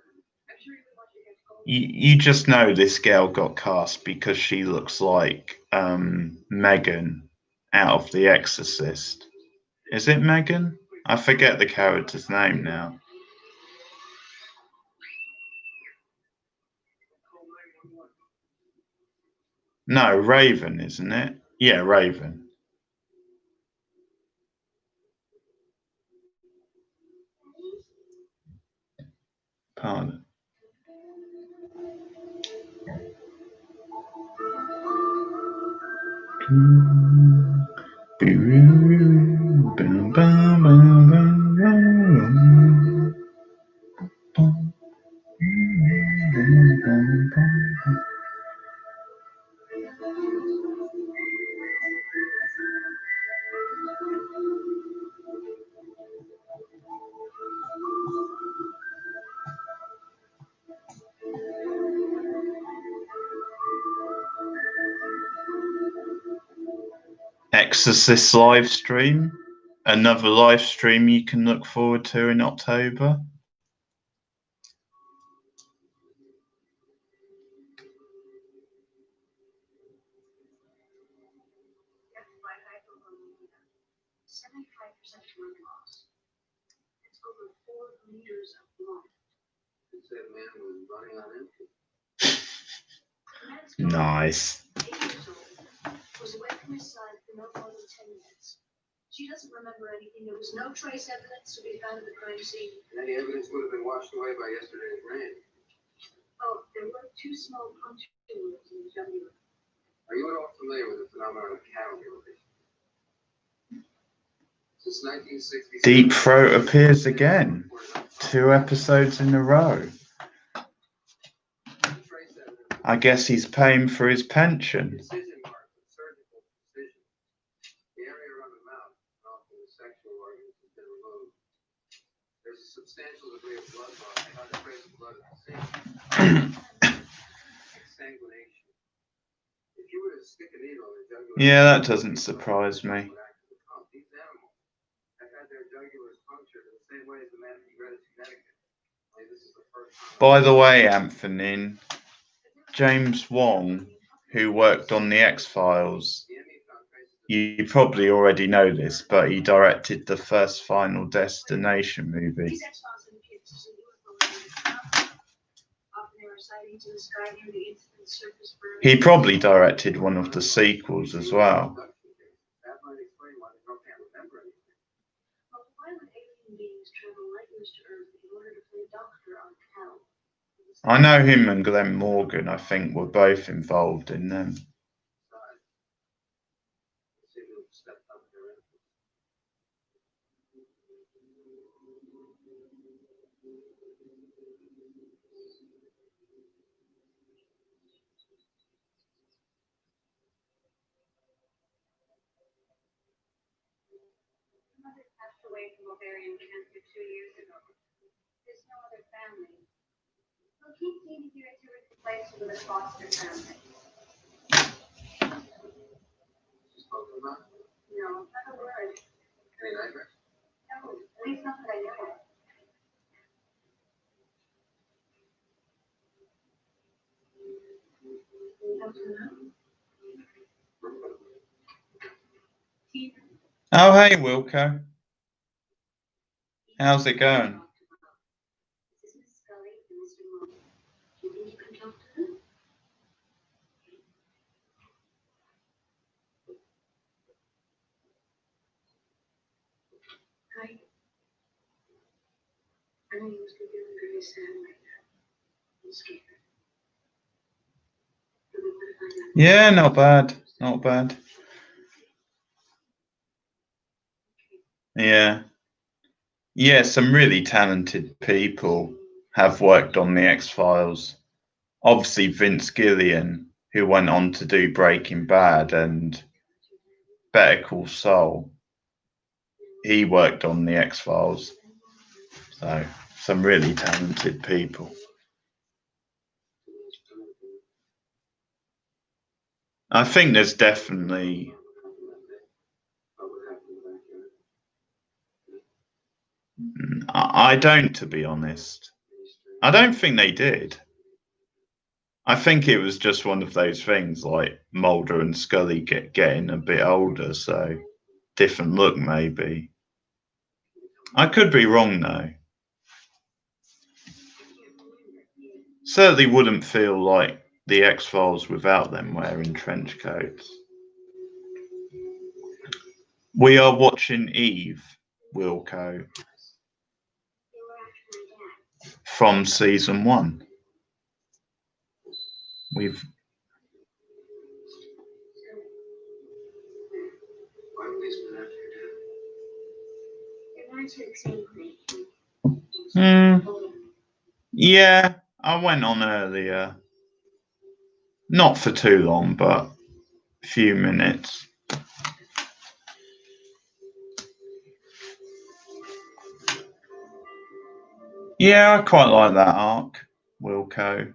I'm sure you would want your dad to go. You just know this girl got cast because she looks like Megan out of The Exorcist. Is it Megan? I forget the character's name now. No, Raven, isn't it? Yeah, Raven. Pardon. Exorcist live stream. Another live stream you can look forward to in October. That's why I don't believe that. 75% blood loss. It's over 4 liters of blood. Who said man was running on empty? Nice. 8 years old. Was away from his side for no more than 10 minutes. She doesn't remember anything. There was no trace evidence to be found at the crime scene. Any evidence would have been washed away by yesterday's rain. Oh, there were 2 small puncture wounds in the jugular. Are you at all familiar with the phenomenon of cattle mutilation? Since 1967, Deep Throat appears again. 2 episodes in a row. trace evidence I guess he's paying for his pension. incision marks with surgical precision. The area around the mouth, and often the sexual organs, has been removed. There's a substantial degree of blood loss, not a trace of blood at the scene. Exsanguination. If you were to stick a needle in the jugular, Yeah, that doesn't surprise me. these animals have had their jugulars punctured in the same way as the man from Greenwich, Connecticut. Only this is the first time. By the way, Anthony, James Wong, who worked on The X-Files, The enemy found traces of you probably already know this, but he directed the first Final Destination movie. These X-Files and kids is a UFO. sightings in the sky near the incident surface for. He probably directed one of the sequels as well. That might explain why the girl can't remember anything. Well, why would alien beings travel light years to Earth in order to play doctor on Cal? I know him and Glenn Morgan, I think, were both involved in them. Mother passed away from ovarian cancer 2 years ago. There's no other family. Well, Keith came here to replace her with a foster family. Spoken about? No, not a word. Any nightmares? No, at least not that I know of. Oh, hey, Wilco. How's it going? This is Miss Scully and Mr. Mullen. Do you think you can talk to them? Hi. I know you must be feeling very sad right now. I'm scared. But we want to find out. Yeah, not bad. Not bad. Yeah. Yeah, some really talented people have worked on the X-Files. Obviously, Vince Gilligan, who went on to do Breaking Bad and Better Call Saul, he worked on the X-Files. So, some really talented people. I think there's definitely... I don't, to be honest. I don't think they did. I think it was just one of those things like Mulder and Scully getting a bit older, so different look maybe. I could be wrong though. Certainly wouldn't feel like the X-Files without them wearing trench coats. We are watching Eve, Wilco, from season 1. We've Why would they split after your Your lines are the same thing. yeah, I went on earlier. Not for too long, but a few minutes. Yeah, I quite like that arc, Wilco.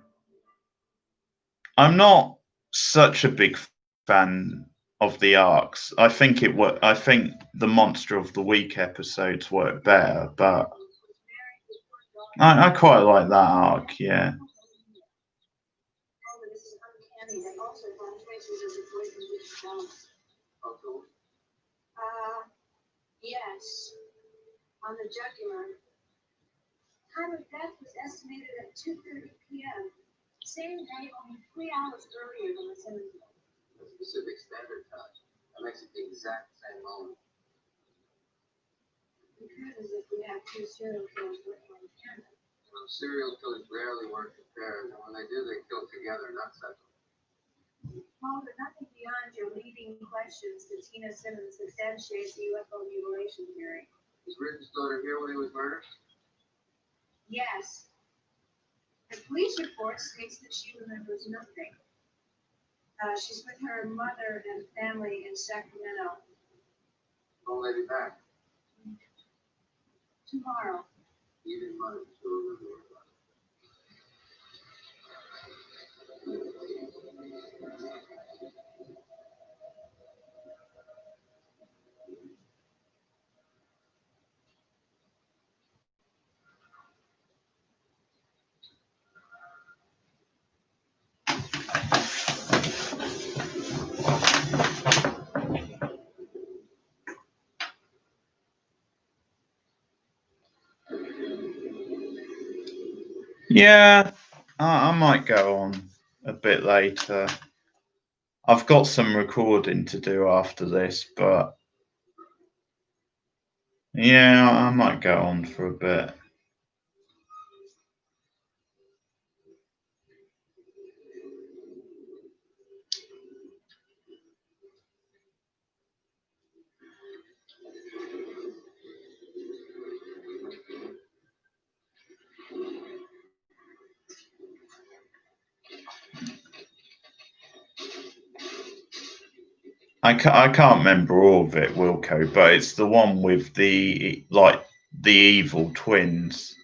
I'm not such a big fan of the arcs. I think the Monster of the Week episodes work better, but I quite like that arc, yeah. Oh, this is uncanny. They also found traces of the poison with bones. Oh, Yes. On the jugular. Time of death was estimated at 2:30 p.m. Same day, only 3 hours earlier than the Simmons one. Pacific Standard Time. That makes it the exact same moment. It appears as if we have 2 serial killers working in tandem. Serial killers rarely work in pairs, and when they do, they kill together, not separately. Well, but nothing beyond your leading questions to Tina Simmons substantiates the UFO mutilation theory. Was Ritten's daughter here when he was murdered? Yes. The police report states that she remembers nothing. She's with her mother and family in Sacramento. Won't they be back? Tomorrow. Even mother still remember her. Yeah, I might go on a bit later. I've got some recording to do after this, but yeah, I might go on for a bit. I can't remember all of it, Wilco, but it's the one with the evil twins.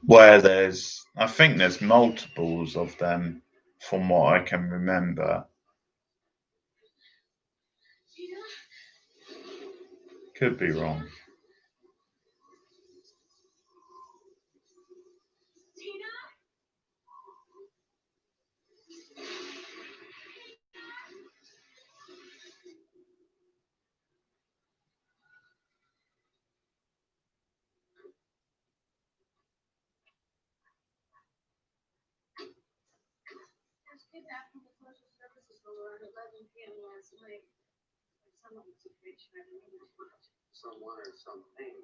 Where I think there's multiples of them from what I can remember. Could be wrong. Get back from the social services around 11 p.m. last night. Someone was afraid she had Someone or something.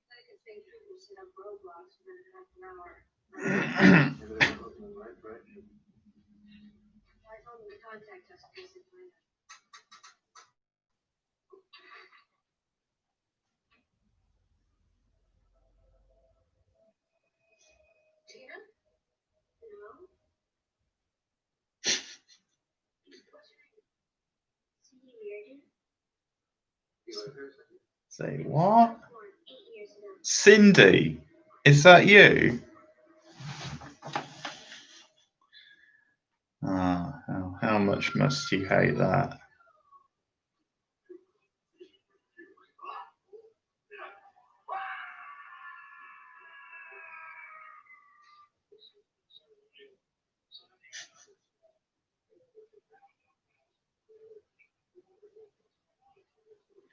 I could think people set up roadblocks within half an hour. Maybe they're looking in the right direction. I told them to contact us basically. Tina? No? See you weird. Say what? Cindy, is that you? Ah, how much must you hate that?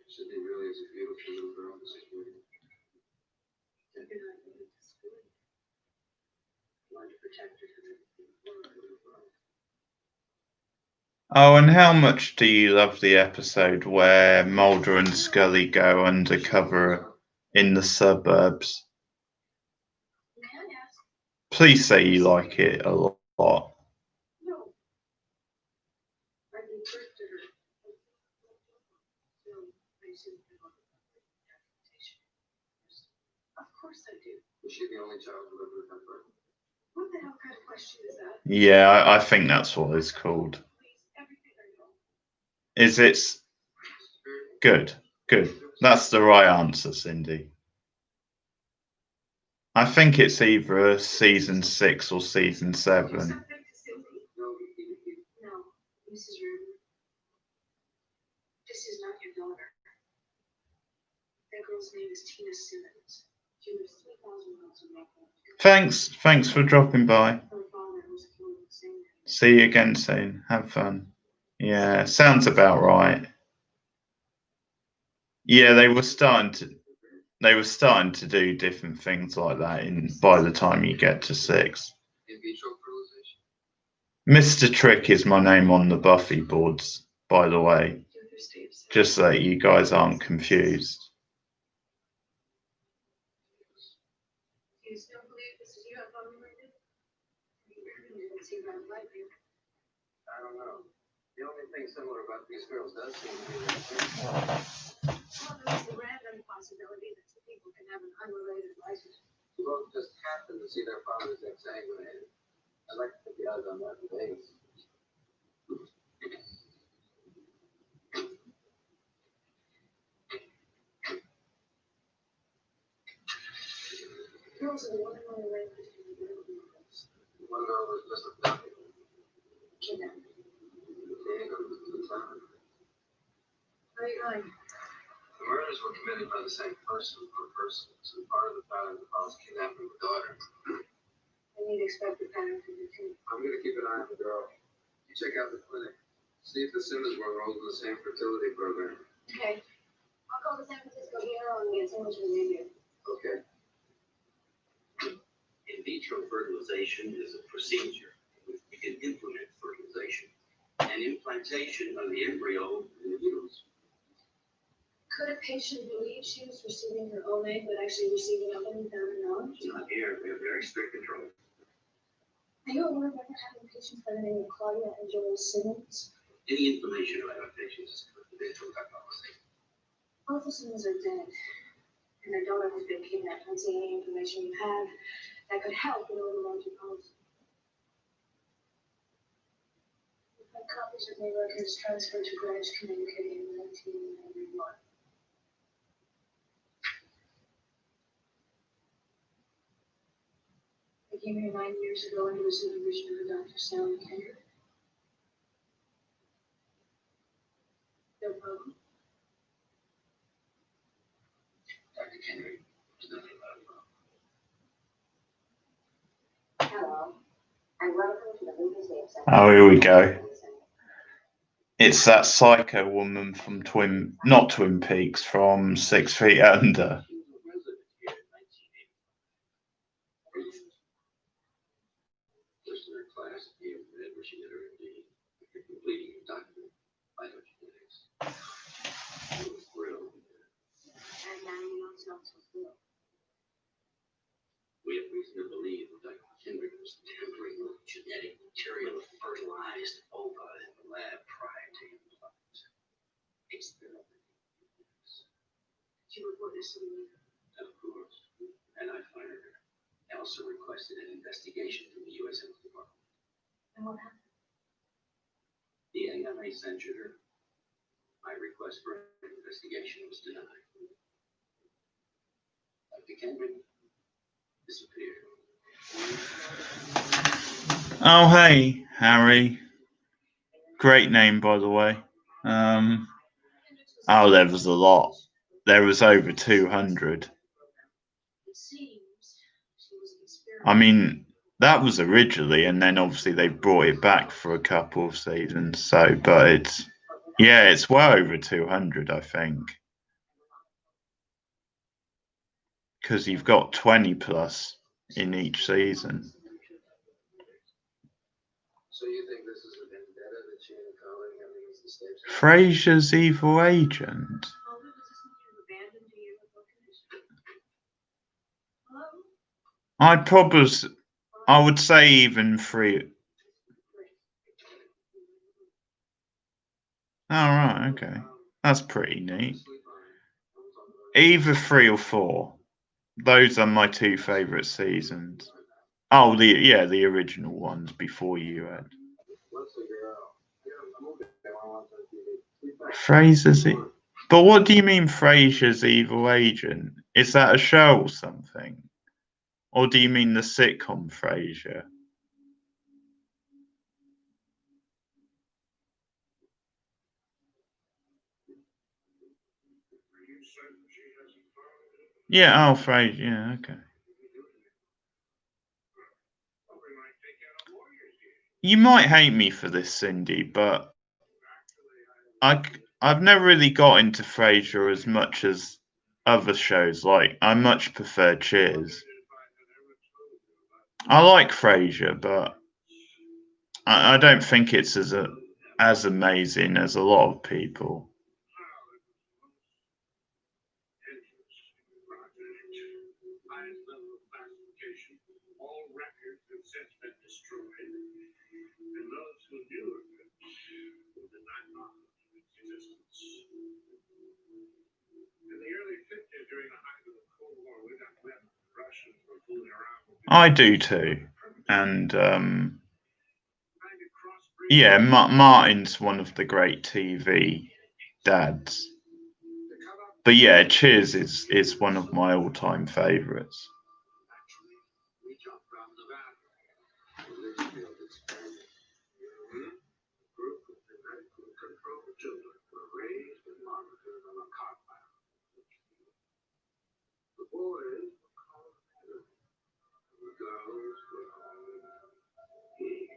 Sydney really is a beautiful little girl. Oh, and how much do you love the episode where Mulder and Scully go undercover in the suburbs? Please say you like it a lot. No. I can first to her. So I assume of course I do. Was she the only child who lived with her birth? What the hell kind of question is that? Yeah, I think that's what it's called. Everything I know. Is it good? Good. That's the right answer, Cindy. I think it's either season 6 or season 7. No, Mrs. Rubin. This is not your daughter. That girl's name is Tina Simmons. She lives 3,000 miles away. Thanks for dropping by. Her father was killed the same day. See you again soon. Have fun. Yeah, sounds about right. Yeah, they were starting to do different things like that by the time you get to 6. In vitro fertilization. Mr. Trick is my name on the Buffy boards, by the way. Just so that you guys aren't confused. Do you still believe this is UFO related? I don't know. The only thing similar about these girls does seem to be that Well, there's the random possibility that two people can have an unrelated license. who both just happen to see their fathers exsanguinated. I'd like to put the odds on that in Vegas. Girls are the only one related to One girl was just abducted. kidnapped. Where Where are you going? murders were committed by the same person per person. So part of the pattern involves kidnapping the daughter. And you'd expect the pattern to continue. I'm gonna keep an eye on the girl. You check out the clinic. See if the Simmons were enrolled in the same fertility program. Okay. I'll call the San Francisco Bureau and get someone to review you. Okay. In vitro fertilization is a procedure in which we can implement fertilization and implantation of the embryo in the uterus. Could a patient believe she was receiving her own egg, but actually receiving nothing without her knowledge? Not here, we have very strict control. Are you aware of ever having patients by the name of Claudia and Joel Simmons? Any information about our patients is confidential by policy. Both the Simmons are dead, and their daughter has been kidnapped. I'm seeing any information you have that could help in order to your policy. My copies of my records transferred to Greenwich Communicating in 1991. I came here 9 years ago under the supervision of Dr. Sally Kendrick. No problem. Dr. Kendrick, there's nothing about a problem. Hello, and welcome to the Movies Day. Oh, here we go. It's that psycho woman from not Twin Peaks, from 6 Feet Under. She was a resident here in 1985. First in her class at the Med where she did her MD after completing her doctorate in biogenetics. She was thrilled. And now you know so fulfilled. We have reason to believe that Dr. Kendrick was tampering with genetic material of fertilized ova in the lab prior to implants. Experimenting. She report this to me. Of course. And I fired her. I also requested an investigation from the U.S. Health Department. And what happened? The AMA censured her. My request for an investigation was denied. Dr. Kendrick disappeared. Oh, hey, Harry. Great name, by the way. Oh, there was a lot. There was over 200. It seems she was I mean, that was originally, and then obviously they brought it back for a couple of seasons. So, but it's well over 200, I think. Because you've got 20 plus in each season. So you think this is a vendetta that she and a colleague have against the state? Frasier's evil agent. I would say even 3. Oh, right, okay. That's pretty neat. Either 3 or 4. Those are my 2 favourite seasons. Oh, the original ones before you had. Fraser's But what do you mean Frasier's evil agent? Is that a show or something? Or do you mean the sitcom Frasier? Yeah, oh, Frasier, yeah, okay. You might hate me for this, Cindy, but I've never really got into Frasier as much as other shows. Like, I much prefer Cheers. I like Frasier, but I don't think it's as amazing as a lot of people. All records have since been destroyed, and those who knew of it will deny knowledge of its existence. In the early 50s, during the height of the Cold War, we got when the Russians were fooling around with I do too, and yeah, Martin's one of the great TV dads. But yeah, Cheers is one of my all-time favourites. Group of genetically controlled children were raised and monitored on a compound boys were called Peter. The girls were called Eve.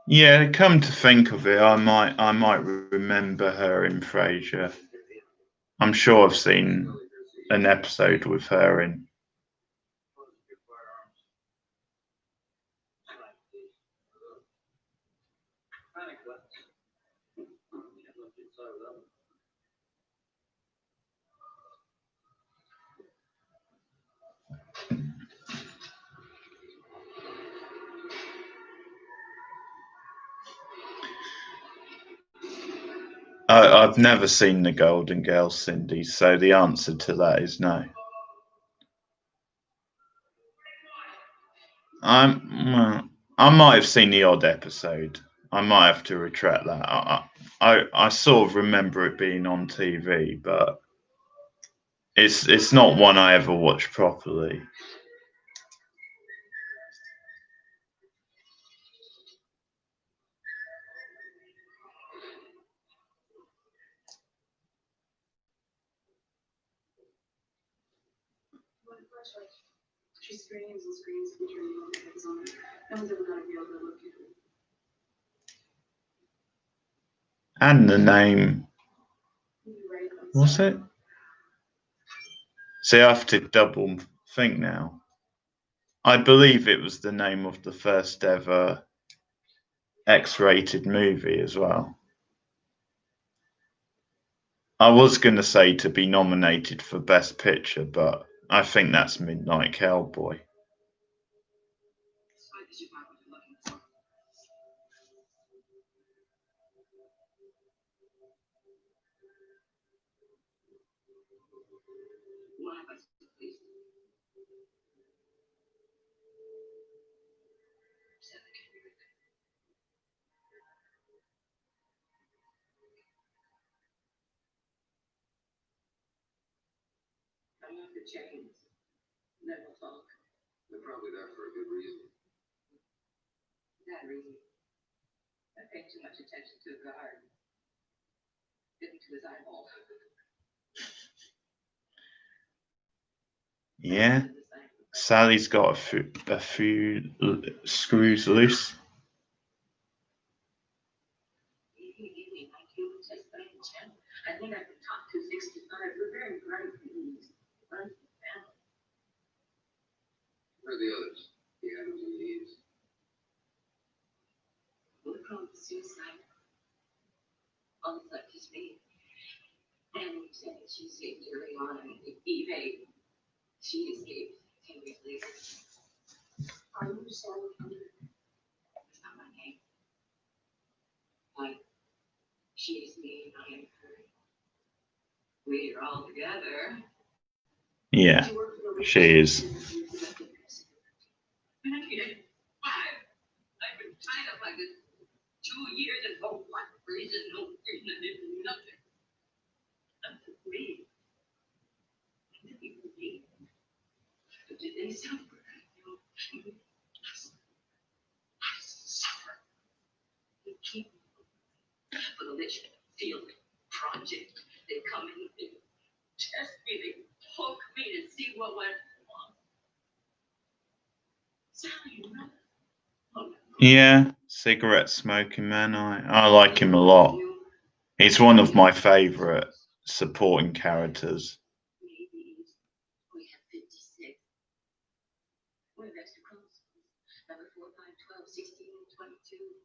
Yeah, come to think of it, I might remember her in Frasier. I'm sure I've seen an episode with her in. I've never seen the Golden Girls, Cindy, so the answer to that is no. Well, I might have seen the odd episode. I might have to retract that. I sort of remember it being on TV, but it's not one I ever watched properly. She screams and screams and turning all the heads on her. No one's ever gonna be able to look at her. And the name, Right, was it? See, I have to double think now. I believe it was the name of the first ever X-rated movie as well. I was going to say to be nominated for Best Picture, but I think that's Midnight Cowboy. I'm not the chains. Never talk. They're probably there for a good reason. That reason. I paid too much attention to the guard. Getting to his eyeball. Yeah, Sally's got a few screws loose. I think I can talk to 65. We're very bright beings. Where are the others? The Adams and the Eves. We're called suicide. On the left is me. And said that she escaped early on and Eve. She escaped 10 years later. Are you Sally Kendrick? That's not my name. But she is me and I am her. We are all together. Yeah, she is. I've been tied up like this 2 years and for what reason? No reason. I didn't do nothing. That's me. But did they suffer? I suffer. They keep for the Litchfield Field project. They come in, they test me, they poke me to see what went wrong. Sally, you know? Yeah, cigarette smoking man. I like him a lot. He's one of my favourite supporting characters. Maybe we have 56. We have extra chromosomes. Number 4, 5, 12, 16, and 22.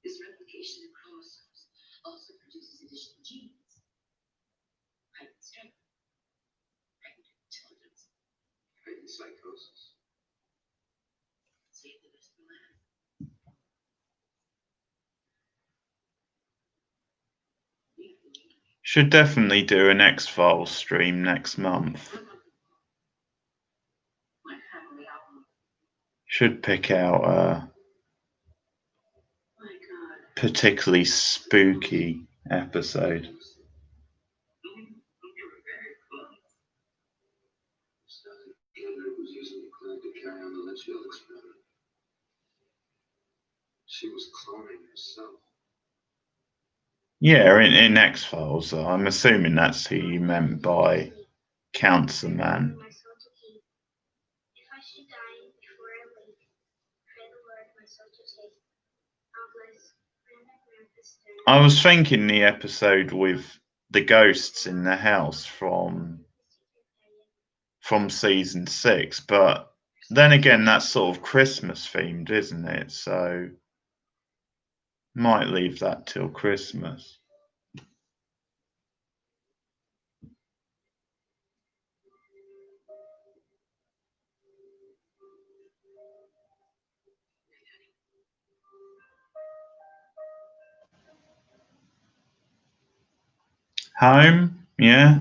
This replication of chromosomes also produces additional genes. Heightened strength. Heightened intelligence. Heightened psychosis. Save the best for last. Should definitely do an X-Files stream next month. My family album. Should pick out a My God. particularly spooky episode. We were very close. Sally Kendrick was using the clinic to carry on the Litchfield experiment. She was cloning herself. Yeah, in X-Files. I'm assuming that's who you meant by Cancer Man. My son to I was thinking the episode with the ghosts in the house from season 6, but then again, that's sort of Christmas themed, isn't it? So might leave that till Christmas. Home, yeah.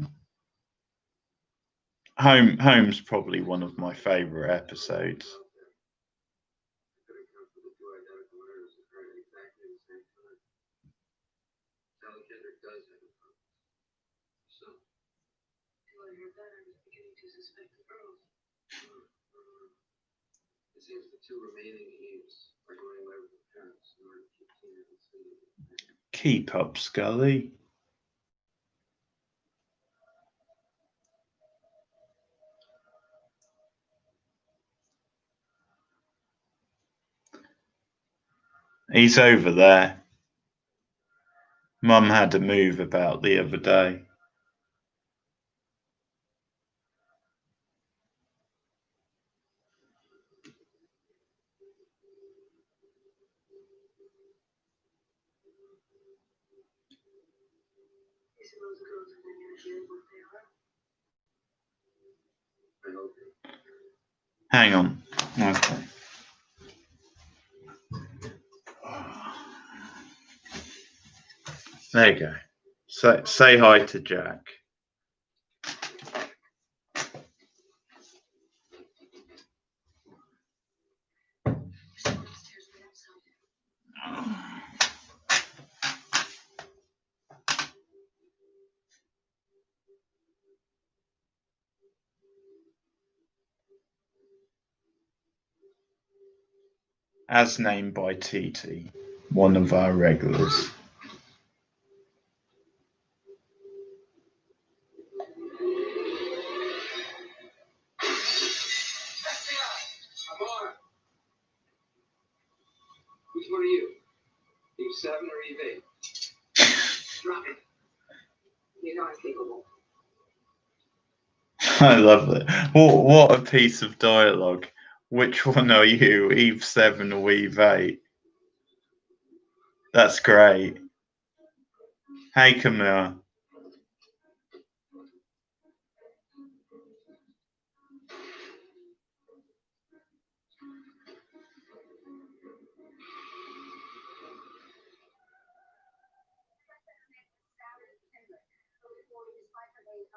Home's probably one of my favorite episodes. It seems the two remaining Eves are going away with their parents in order to keep Tina and Cindy. Keep up, Scully. He's over there. Mum had a move about the other day. Hang on. Okay. There you go. Say hi to Jack. As named by TT, one of our regulars. Which one are you? Eve 7 or Eve 8? Drop it. You know I'm capable. I love it. What a piece of dialogue. Which one are you, Eve 7 or Eve 8? That's great. Hey, Camilla.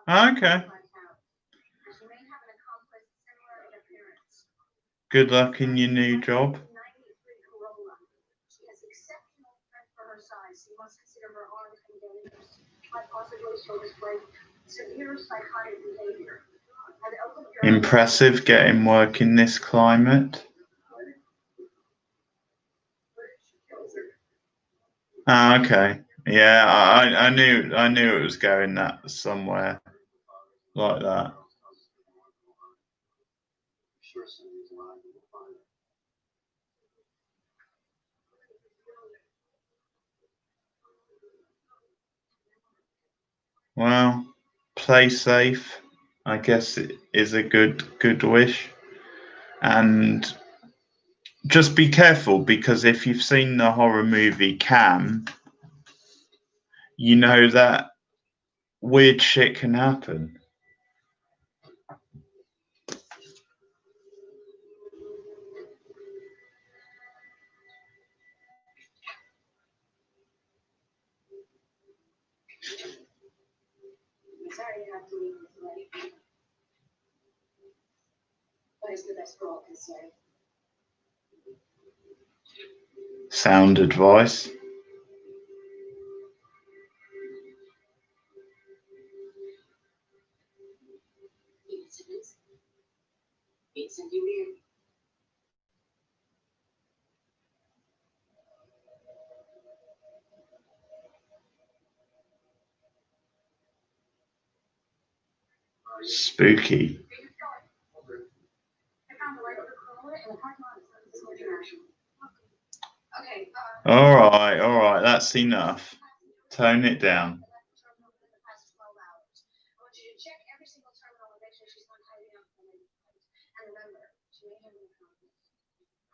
Okay. Good luck in your new job. Impressive getting work in this climate. Okay. Yeah, I knew it was going that somewhere like that. Sure, Cindy's alive and we'll find her. Well, play safe, I guess it is a good wish. And just be careful, because if you've seen the horror movie Cam, you know that weird shit can happen. I'm sorry you have to leave this late. But it's the best for all concerned. Sound advice. Incidents. Instant you hear. Spooky. I found the light of the crawler in the parking lot of Sun's International. All right, that's enough. Tone it down. I want you to check every single terminal and make sure she's not hiding out from any point. And remember, she may have an account.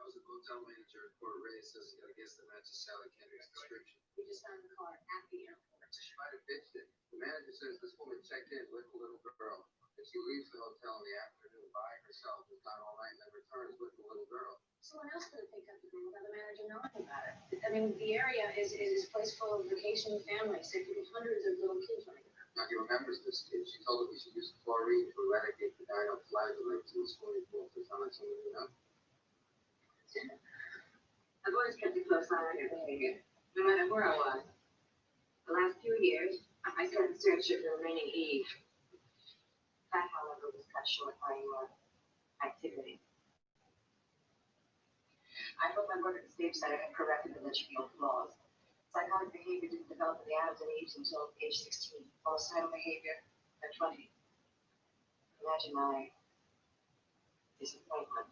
I was a hotel manager at Port Ray, says I guess that matches Sally Kendrick's description. We just found the car at the airport. She might have bitched it. The manager says this woman checked in with the little girl. And she leaves the hotel in the afternoon by herself, is gone all night, and then returns with the little girl. Someone else could have picked up the girl without the manager knowing about it. I mean, the area is a place full of vacation families. There could be hundreds of little kids running around. Now, he remembers this kid. She told him he should use chlorine to eradicate the dinoflagellates in the swimming pool. Is that something you know? I've always kept a close eye on your behavior, no matter where I was. The last few years, I started in search of the remaining Eve. That, however, was cut short by your activity. I hope my work at the State Center had corrected the material flaws. Psychotic behavior didn't develop in the Adams and Eves until age 16. Homicidal behavior at 20. Imagine my disappointment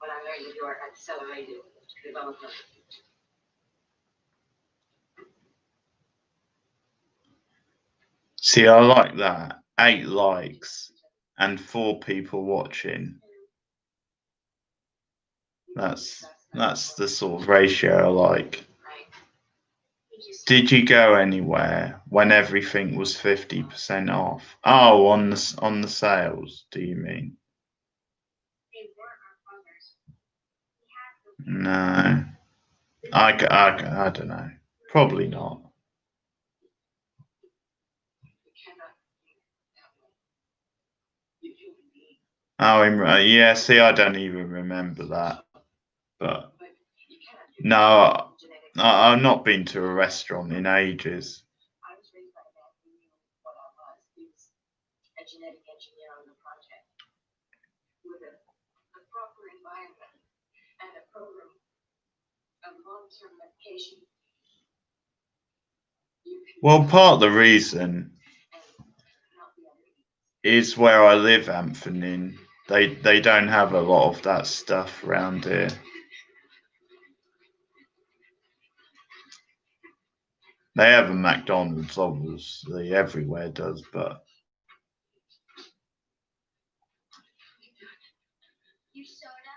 when I learned of your accelerated development. See, I like that. 8 likes and 4 people watching. That's the sort of ratio I like. Did you go anywhere when everything was 50% off? Oh, on the sales, do you mean? No. I don't know. Probably not. Oh, yeah, see, I don't even remember that. But no, I've not been to a restaurant in ages. I was raised by a man who knew what I was. He was a genetic engineer on the project. With a proper environment and a program of long-term medication. Well, part of the reason is where I live, Anthony. They don't have a lot of that stuff around here. They have a McDonald's, obviously, everywhere does, but Your soda,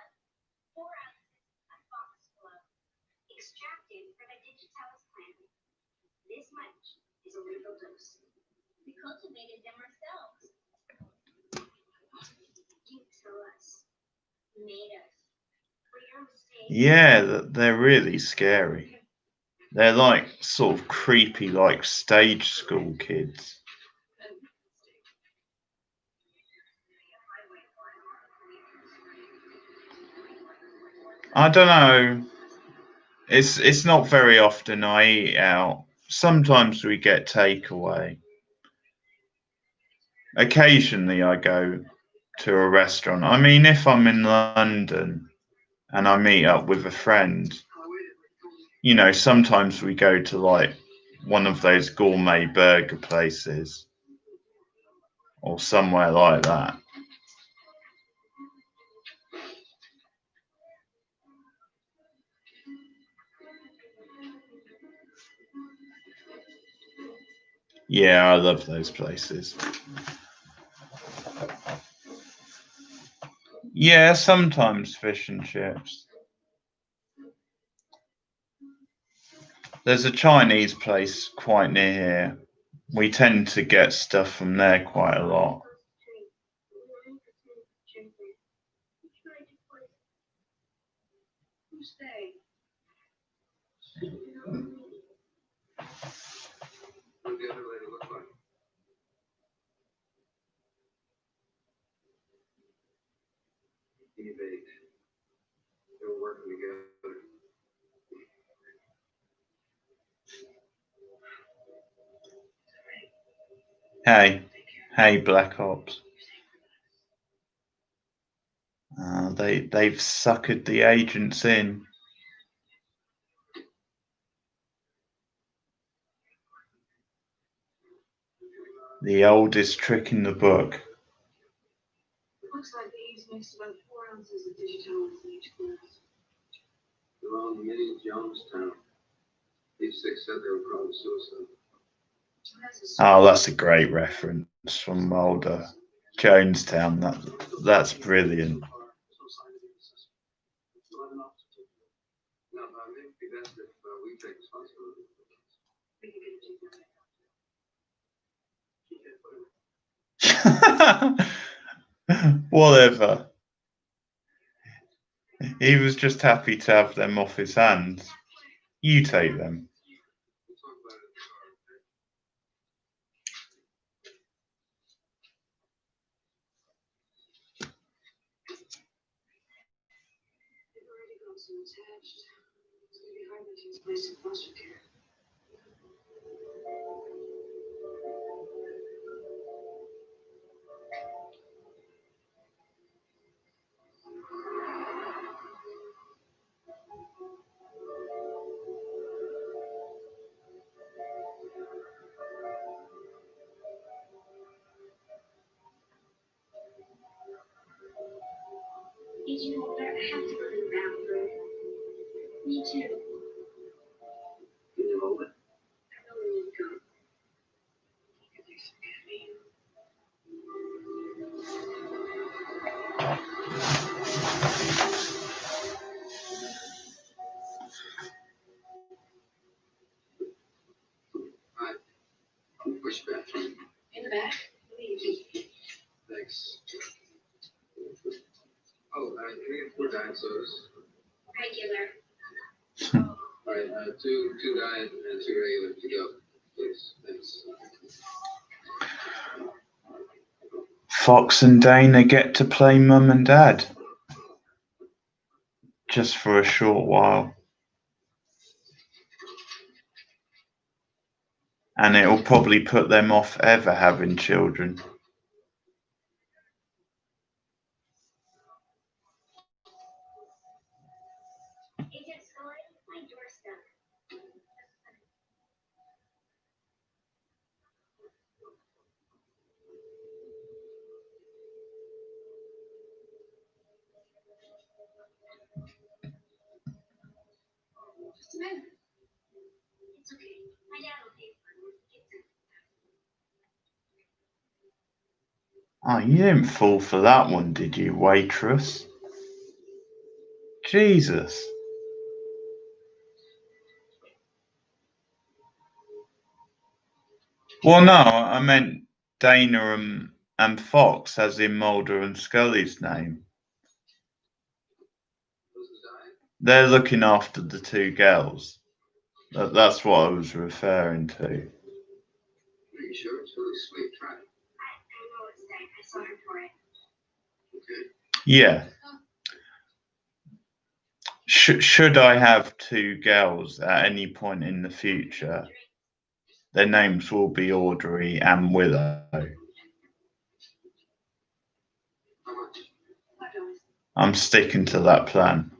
4 ounces of foxglove, extracted from a digitalis plant. This much is a lethal dose. We cultivated them ourselves. You tell us. Made us. For your mistakes. yeah, they're really scary. They're like sort of creepy, like stage school kids. I don't know. It's not very often I eat out. Sometimes we get takeaway. Occasionally I go to a restaurant. I mean, if I'm in London and I meet up with a friend, you know, sometimes we go to like one of those gourmet burger places or somewhere like that. Yeah, I love those places. Yeah, sometimes fish and chips. There's a Chinese place quite near here. We tend to get stuff from there quite a lot. Who's they? What did the other lady look like? Eve 8. They were working together. Hey, Black Ops. They've suckered the agents in. The oldest trick in the book. Looks like Eve's mixed about 4 ounces of digitalis in each glass. They're on mini Jonestown. These six said they were probably suicide. Oh, that's a great reference from Mulder. Jonestown. That's brilliant. No, but maybe it'd be best if we take responsibility. Whatever. He was just happy to have them off his hands. You take them. We'll talk about it in the car, okay? They've already got so attached. It's gonna be hard when she's placed in foster care. Did you know that I have to go to the bathroom? Me too. Can you hold it? I really need to go. Can you forgive me? Alright. Which bathroom? In the back, please. Thanks. Oh, can we get 4 diet sodas? Regular. Alright, 2 diet and 2 regular to go. Please, thanks. Fox and Dana get to play mum and dad. Just for a short while. And it'll probably put them off ever having children. Agent Scully, my door's stuck. Just a minute. It's okay. My dad will pay for it. Oh, you didn't fall for that one, did you, waitress? Jesus. Well, no, I meant Dana and Fox, as in Mulder and Scully's name. Who's the diet? They're looking after the 2 girls. That's what I was referring to. Are you sure? It's really sweet. Try it. I know it's there. I saw her for it. Okay. Yeah. Should I have 2 girls at any point in the future, their names will be Audrey and Willow. How much? $5. I'm sticking to that plan.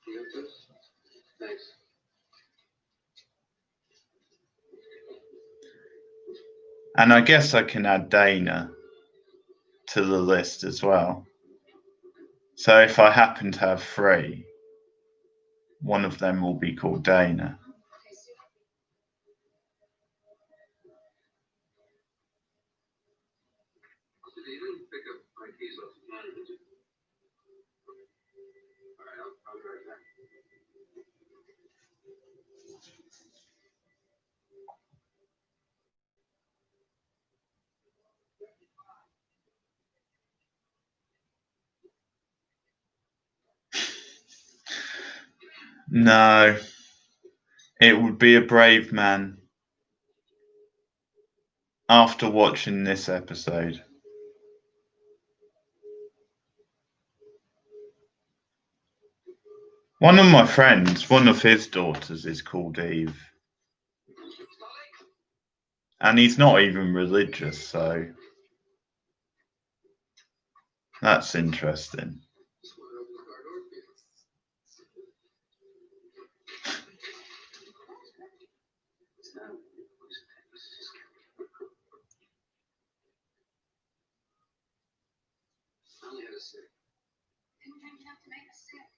You got this? Thanks. And I guess I can add Dana to the list as well. So if I happen to have 3, one of them will be called Dana. You didn't pick up my keys off the counter, did you? Alright, I'll be right back. No, it would be a brave man after watching this episode. One of my friends, one of his daughters is called Eve. And he's not even religious, so that's interesting. Just want to open the car door for you. What's that? I only had a sip. Didn't drink enough to make us sick.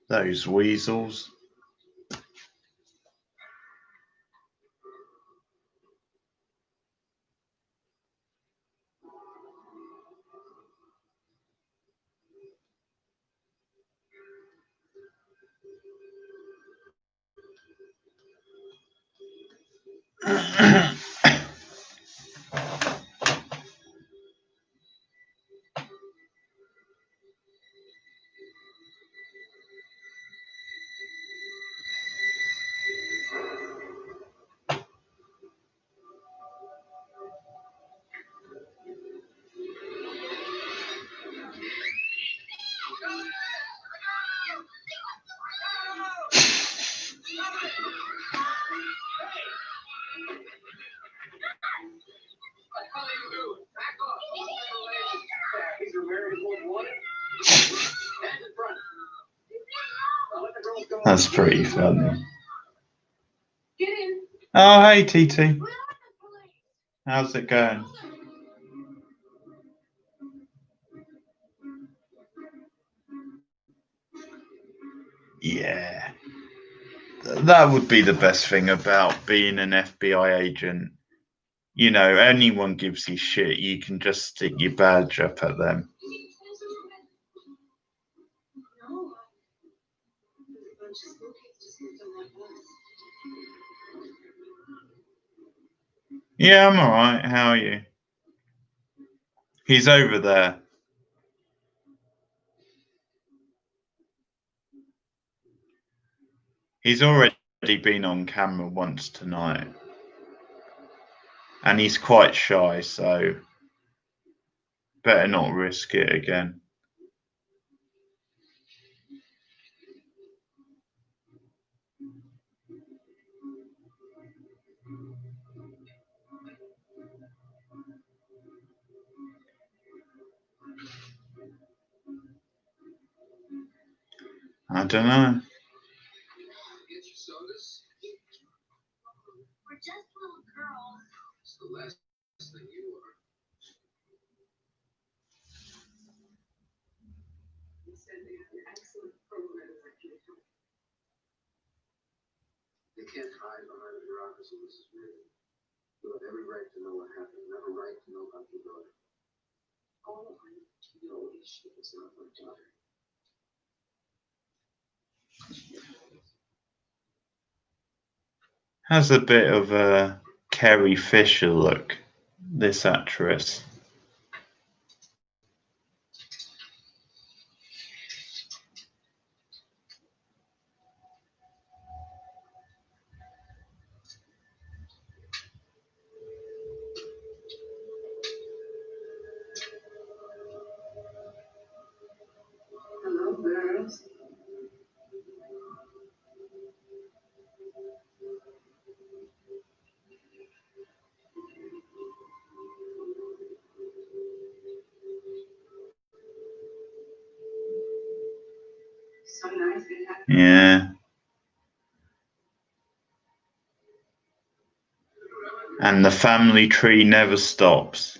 Those weasels. That's pretty funny. Oh, hey, TT. How's it going? Yeah. That would be the best thing about being an FBI agent. You know, anyone gives you shit, you can just stick your badge up at them. Yeah, I'm alright. How are you? He's over there. He's already been on camera once tonight. And he's quite shy, so better not risk it again. I don't know. Get your sodas. We're just little girls. It's the last thing you are. He said they have an excellent program that can help. They can't hide behind the bureaucracy, Mrs. Reardon. You have every right to know what happened. You have a right to know about your daughter. All I need to know is she is not my daughter. Has a bit of a Carrie Fisher look, this actress. Hello, girls. So nice to have you. Yeah. And the family tree never stops.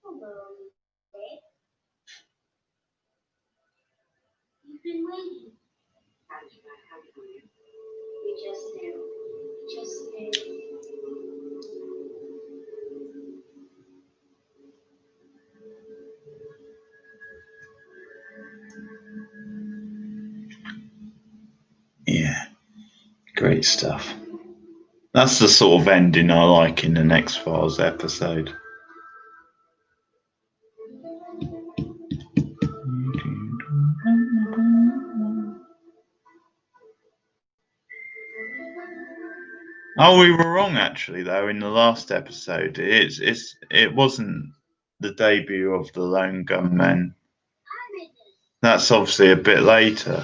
Hello, babe. You've been waiting. How did you not help you? We just knew. Just knew. Yeah. Great stuff. That's the sort of ending I like in an X-Files episode. Oh, we were wrong actually though in the last episode. It wasn't the debut of the Lone Gunmen. That's obviously a bit later.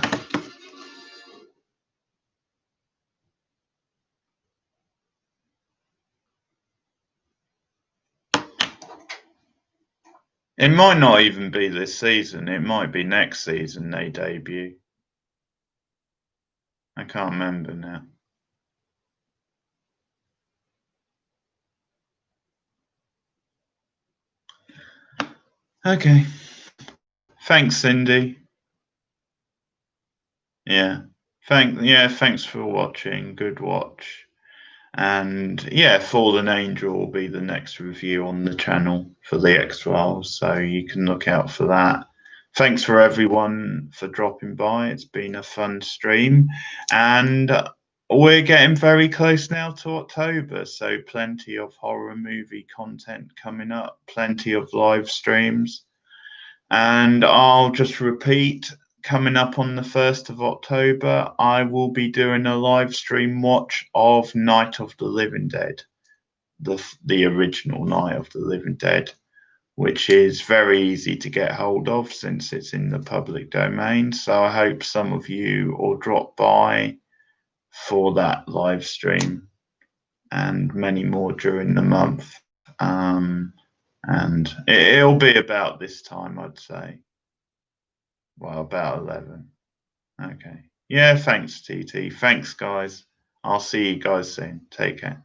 It might not even be this season. It might be next season they debut. I can't remember now. Okay. Thanks, Cindy. Yeah. Thanks for watching. Good watch. And yeah, Fallen Angel will be the next review on the channel for the X-Files, so you can look out for that. Thanks for everyone for dropping by. It's been a fun stream, and we're getting very close now to October, so plenty of horror movie content coming up, plenty of live streams. And I'll just repeat, coming up on the 1st of October, I will be doing a live stream watch of Night of the Living Dead, the original Night of the Living Dead, which is very easy to get hold of since it's in the public domain. So I hope some of you will drop by for that live stream and many more during the month. And it'll be about this time, I'd say. Well, about 11. Okay. Yeah, thanks, TT. Thanks, guys. I'll see you guys soon. Take care.